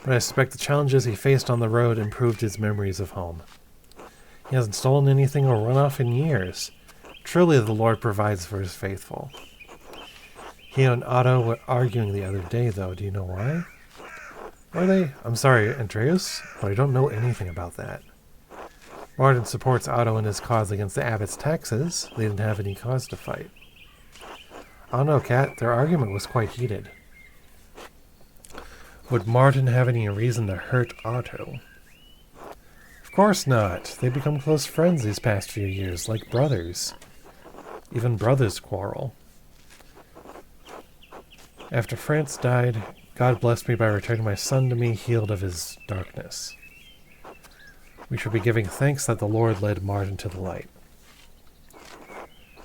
But I suspect the challenges he faced on the road improved his memories of home. He hasn't stolen anything or run off in years. Truly the Lord provides for his faithful. He and Otto were arguing the other day, though. Do you know why? Were they? I'm sorry, Andreas, but I don't know anything about that. Martin supports Otto in his cause against the abbot's taxes. They didn't have any cause to fight. Oh no, Cat. Their argument was quite heated. Would Martin have any reason to hurt Otto? Of course not. They've become close friends these past few years, like brothers. Even brothers quarrel. After France died, God blessed me by returning my son to me, healed of his darkness. We should be giving thanks that the Lord led Martin to the light.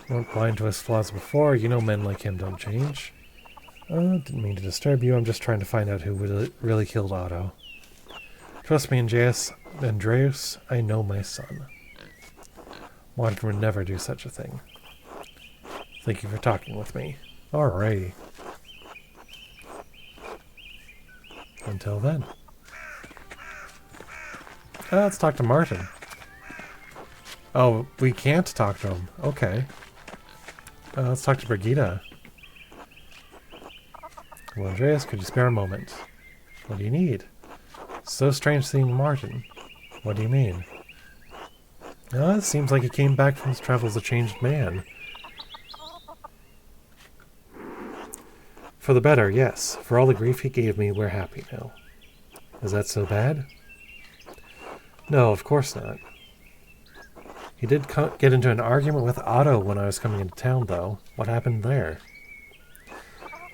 We weren't blind to his flaws before. You know men like him don't change. Didn't mean to disturb you. I'm just trying to find out who really killed Otto. Trust me, Andreas, I know my son. Martin would never do such a thing. Thank you for talking with me. Alrighty. Until then. Let's talk to Martin. Oh, we can't talk to him. Okay. Let's talk to Brigitte. Well, Andreas, could you spare a moment? What do you need? So strange seeing Martin. What do you mean? It seems like he came back from his travels a changed man. For the better, yes. For all the grief he gave me, we're happy now. Is that so bad? No, of course not. He did get into an argument with Otto when I was coming into town, though. What happened there?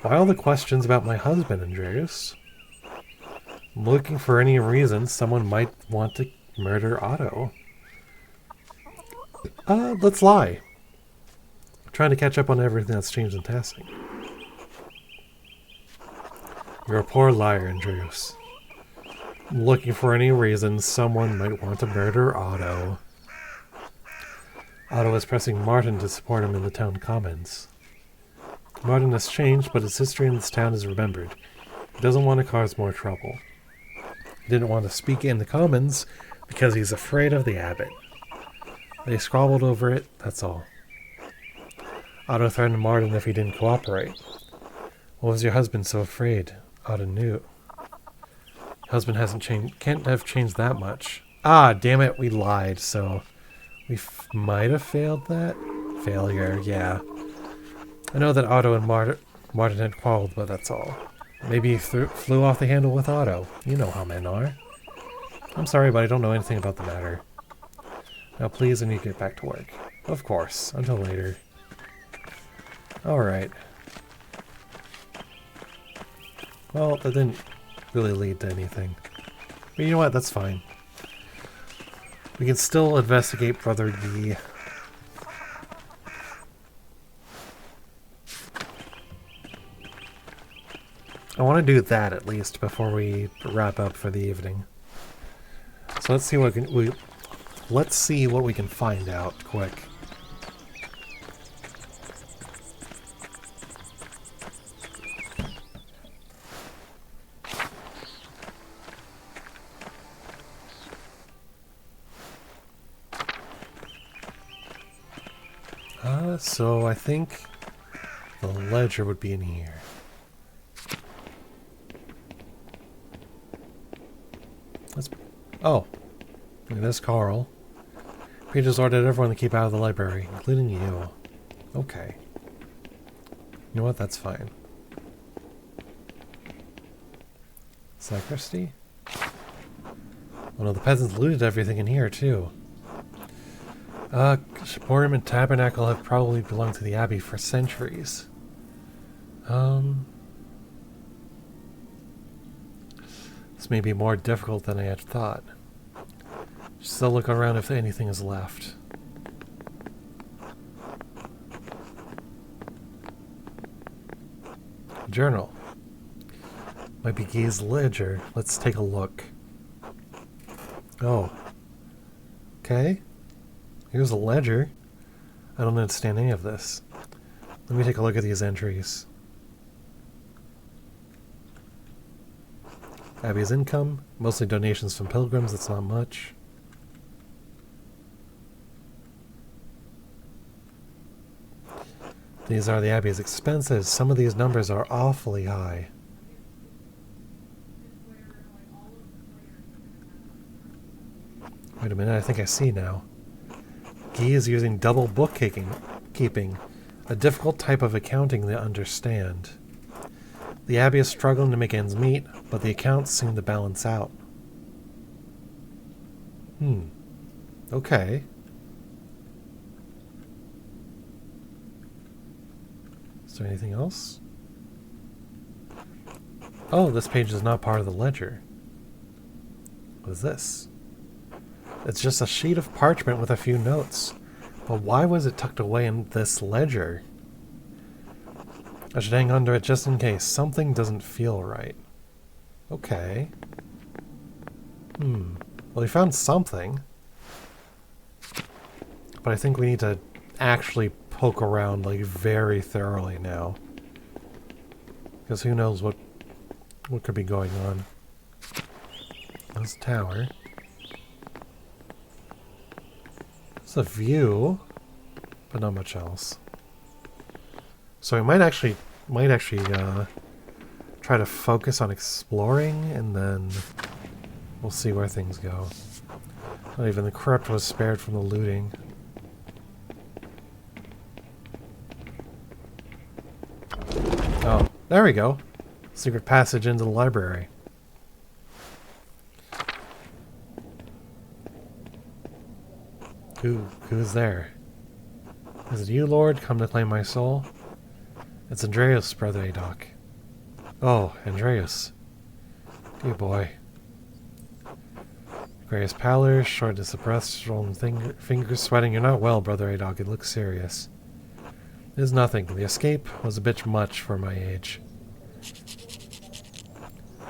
Why all the questions about my husband, Andreas? I'm looking for any reason someone might want to murder Otto. Let's lie. I'm trying to catch up on everything that's changed in Tassing. You're a poor liar, Andreas. I'm looking for any reason someone might want to murder Otto. Otto is pressing Martin to support him in the town commons. Martin has changed, but his history in this town is remembered. He doesn't want to cause more trouble. He didn't want to speak in the commons because he's afraid of the abbot. They squabbled over it, that's all. Otto threatened Martin if he didn't cooperate. What was your husband so afraid? Otto knew. Husband hasn't changed, can't have changed that much. Ah, damn it, we lied, so we might have failed that? Failure, yeah. I know that Otto and Martin had quarreled, but that's all. Maybe he flew off the handle with Otto. You know how men are. I'm sorry, but I don't know anything about the matter. Now please, I need to get back to work. Of course. Until later. Alright. Well, that didn't really lead to anything. But you know what? That's fine. We can still investigate Brother D. I want to do that at least before we wrap up for the evening. So let's see what let's see what we can find out quick. So I think the ledger would be in here. Oh, look at this, Carl. Peter's ordered everyone to keep out of the library, including you. Okay. You know what? That's fine. Sacristy? Oh no, the peasants looted everything in here, too. Shiborium and Tabernacle have probably belonged to the Abbey for centuries. This may be more difficult than I had thought. Still look around if anything is left. Journal. Might be Guy's ledger. Let's take a look. Oh. Okay. Here's a ledger. I don't understand any of this. Let me take a look at these entries. Abbey's income, mostly donations from pilgrims, that's not much. These are the Abbey's expenses. Some of these numbers are awfully high. Wait a minute, I think I see now. Guy is using double bookkeeping, a difficult type of accounting to understand. The Abbey is struggling to make ends meet, but the accounts seem to balance out. Okay. Is there anything else? Oh, this page is not part of the ledger. What is this? It's just a sheet of parchment with a few notes. But why was it tucked away in this ledger? I should hang on to it just in case. Something doesn't feel right. Okay. Well, we found something. But I think we need to actually poke around, like, very thoroughly now. Because who knows what could be going on. There's a tower. It's a view, but not much else. So we might actually try to focus on exploring, and then we'll see where things go. Not even the crypt was spared from the looting. Oh, there we go. Secret passage into the library. Who's there? Is it you, Lord, come to claim my soul? It's Andreas, Brother Adoc. Oh, Andreas. Dear boy. Grayish pallor, shortness of breath, swollen fingers sweating. You're not well, Brother Adoc. It looks serious. It is nothing. The escape was a bit much for my age.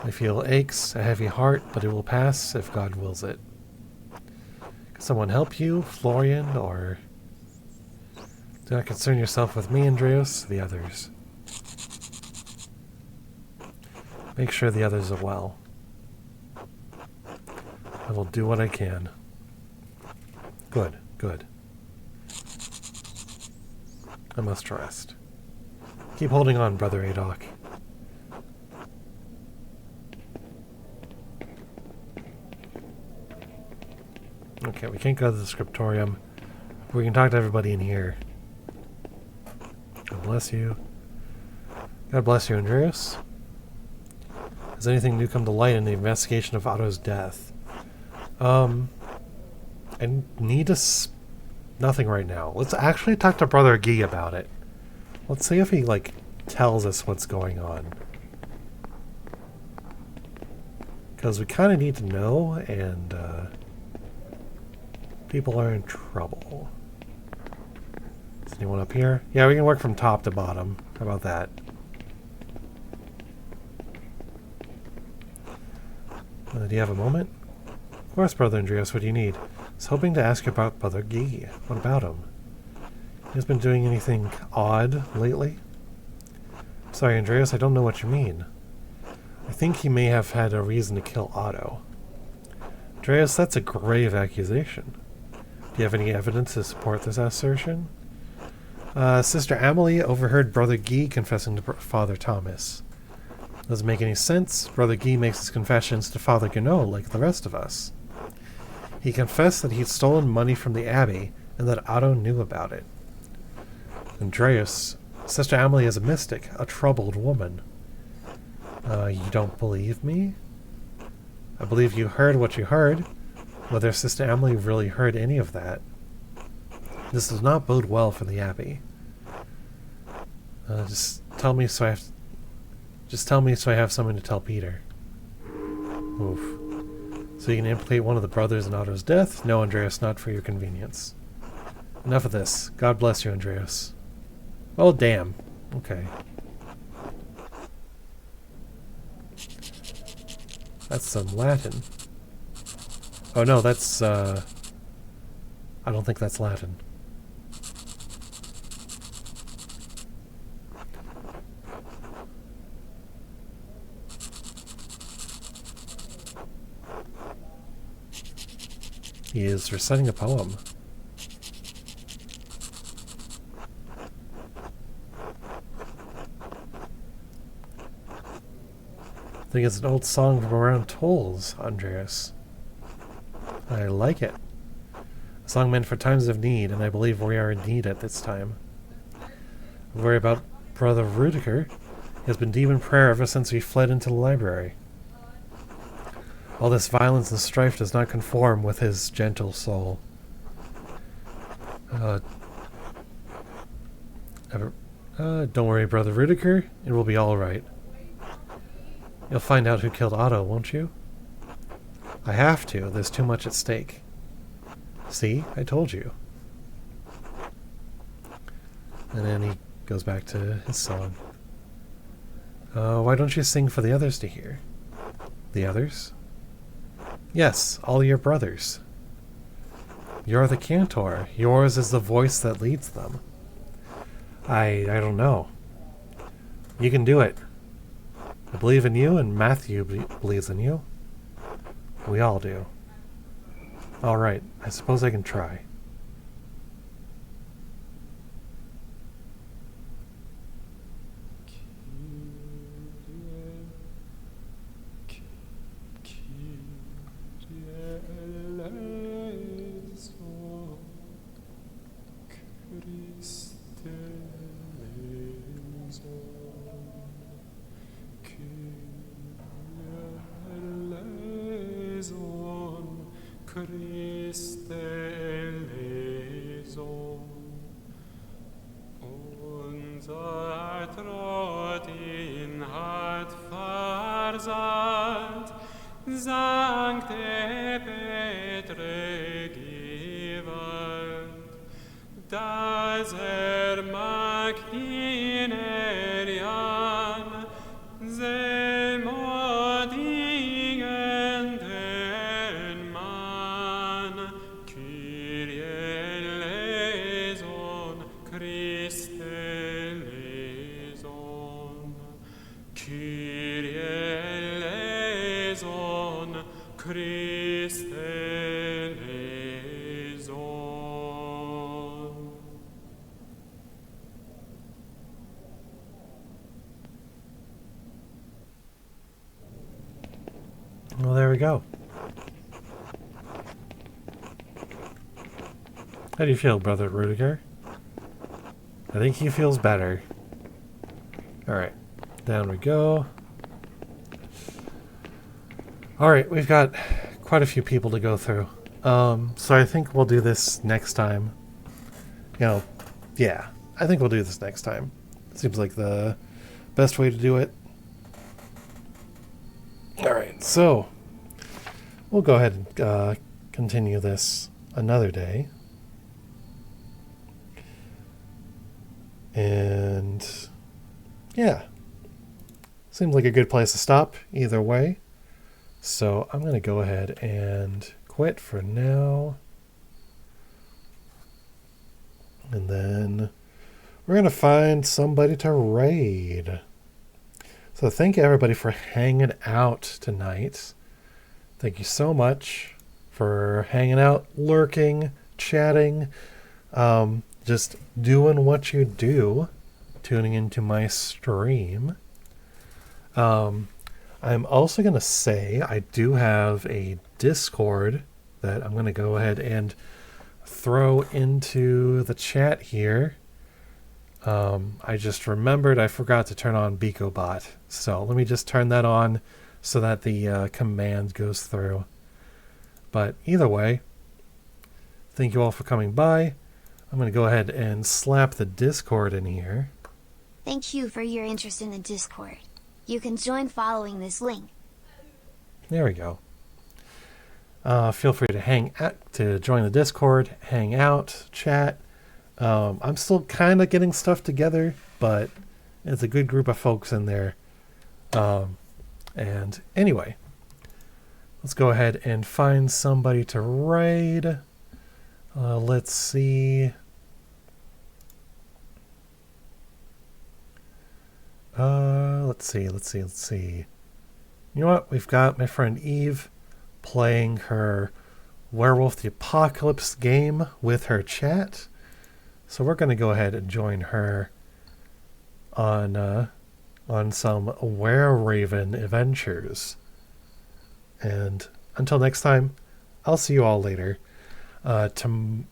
I feel aches, a heavy heart, but it will pass if God wills it. Can someone help you, Florian, or... Do not concern yourself with me, Andreas, the others. Make sure the others are well. I will do what I can. Good, good. I must rest. Keep holding on, Brother Adoc. Okay, we can't go to the scriptorium. We can talk to everybody in here. God bless you. God bless you, Andreas. Has anything new come to light in the investigation of Otto's death? I need to... Nothing right now. Let's actually talk to Brother Guy about it. Let's see if he, like, tells us what's going on. Because we kind of need to know, and, people are in trouble. Is anyone up here? Yeah, we can work from top to bottom. How about that? Do you have a moment? Of course, Brother Andreas, what do you need? I was hoping to ask you about Brother Guy. What about him? He has been doing anything odd lately? Sorry, Andreas, I don't know what you mean. I think he may have had a reason to kill Otto. Andreas, that's a grave accusation. Do you have any evidence to support this assertion? Sister Amelie overheard Brother Guy confessing to Father Thomas. Doesn't make any sense. Brother Guy makes his confessions to Father Guinot like the rest of us. He confessed that he'd stolen money from the Abbey and that Otto knew about it. Andreas, Sister Amelie is a mystic, a troubled woman. You don't believe me? I believe you heard what you heard. Whether Sister Amelie really heard any of that. This does not bode well for the Abbey. Just tell me so I have something to tell Peter. Oof. So you can implicate one of the brothers in Otto's death? No, Andreas, not for your convenience. Enough of this. God bless you, Andreas. Oh, damn. Okay. That's some Latin. Oh no, that's, I don't think that's Latin. He is reciting a poem. I think it's an old song from around Tolls, Andreas. I like it. A song meant for times of need, and I believe we are in need at this time. I worry about Brother Rudiger. He has been deep in prayer ever since we fled into the library. All this violence and strife does not conform with his gentle soul. Don't worry, Brother Rudiger. It will be all right. You'll find out who killed Otto, won't you? I have to. There's too much at stake. See? I told you. And then he goes back to his song. Why don't you sing for the others to hear? The others? Yes, all your brothers. You're the cantor. Yours is the voice that leads them. I don't know. You can do it. I believe in you, and Matthew believes in you. We all do. All right, I suppose I can try. Well, there we go. How do you feel, Brother Rudiger? I think he feels better. Alright, down we go. Alright, we've got quite a few people to go through. So I think we'll do this next time. Yeah, I think we'll do this next time. Seems like the best way to do it. Alright, so we'll go ahead and continue this another day. And yeah, seems like a good place to stop either way. So I'm going to go ahead and quit for now. And then we're going to find somebody to raid. So thank you everybody for hanging out tonight. Thank you so much for hanging out, lurking, chatting, just doing what you do, tuning into my stream. I'm also going to say I do have a Discord that I'm going to go ahead and throw into the chat here. I just remembered I forgot to turn on BeacoBot. So let me just turn that on so that the command goes through. But either way, thank you all for coming by. I'm going to go ahead and slap the Discord in here. Thank you for your interest in the Discord. You can join following this link. There we go. Feel free to join the Discord, hang out, chat. I'm still kind of getting stuff together, but it's a good group of folks in there. And anyway, let's go ahead and find somebody to raid. Let's see. Let's see. You know what? We've got my friend Eve playing her Werewolf the Apocalypse game with her chat. So we're going to go ahead and join her on some Were-Raven adventures. And until next time, I'll see you all later. On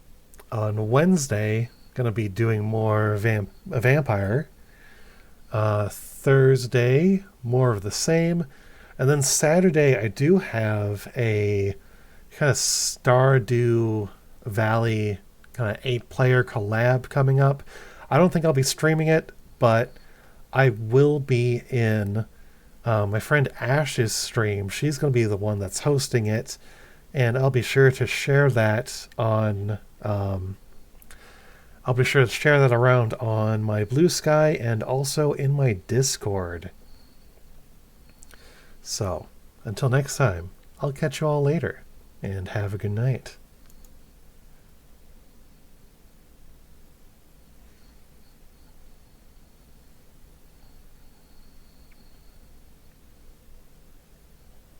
Wednesday, going to be doing more vampire. Thursday, more of the same. And then Saturday, I do have a kind of Stardew Valley kind of 8-player collab coming up. I don't think I'll be streaming it, but I will be in my friend Ash's stream. She's going to be the one that's hosting it, and I'll be sure to share that on I'll be sure to share that around on my Blue Sky and also in my Discord. So, until next time, I'll catch you all later, and have a good night.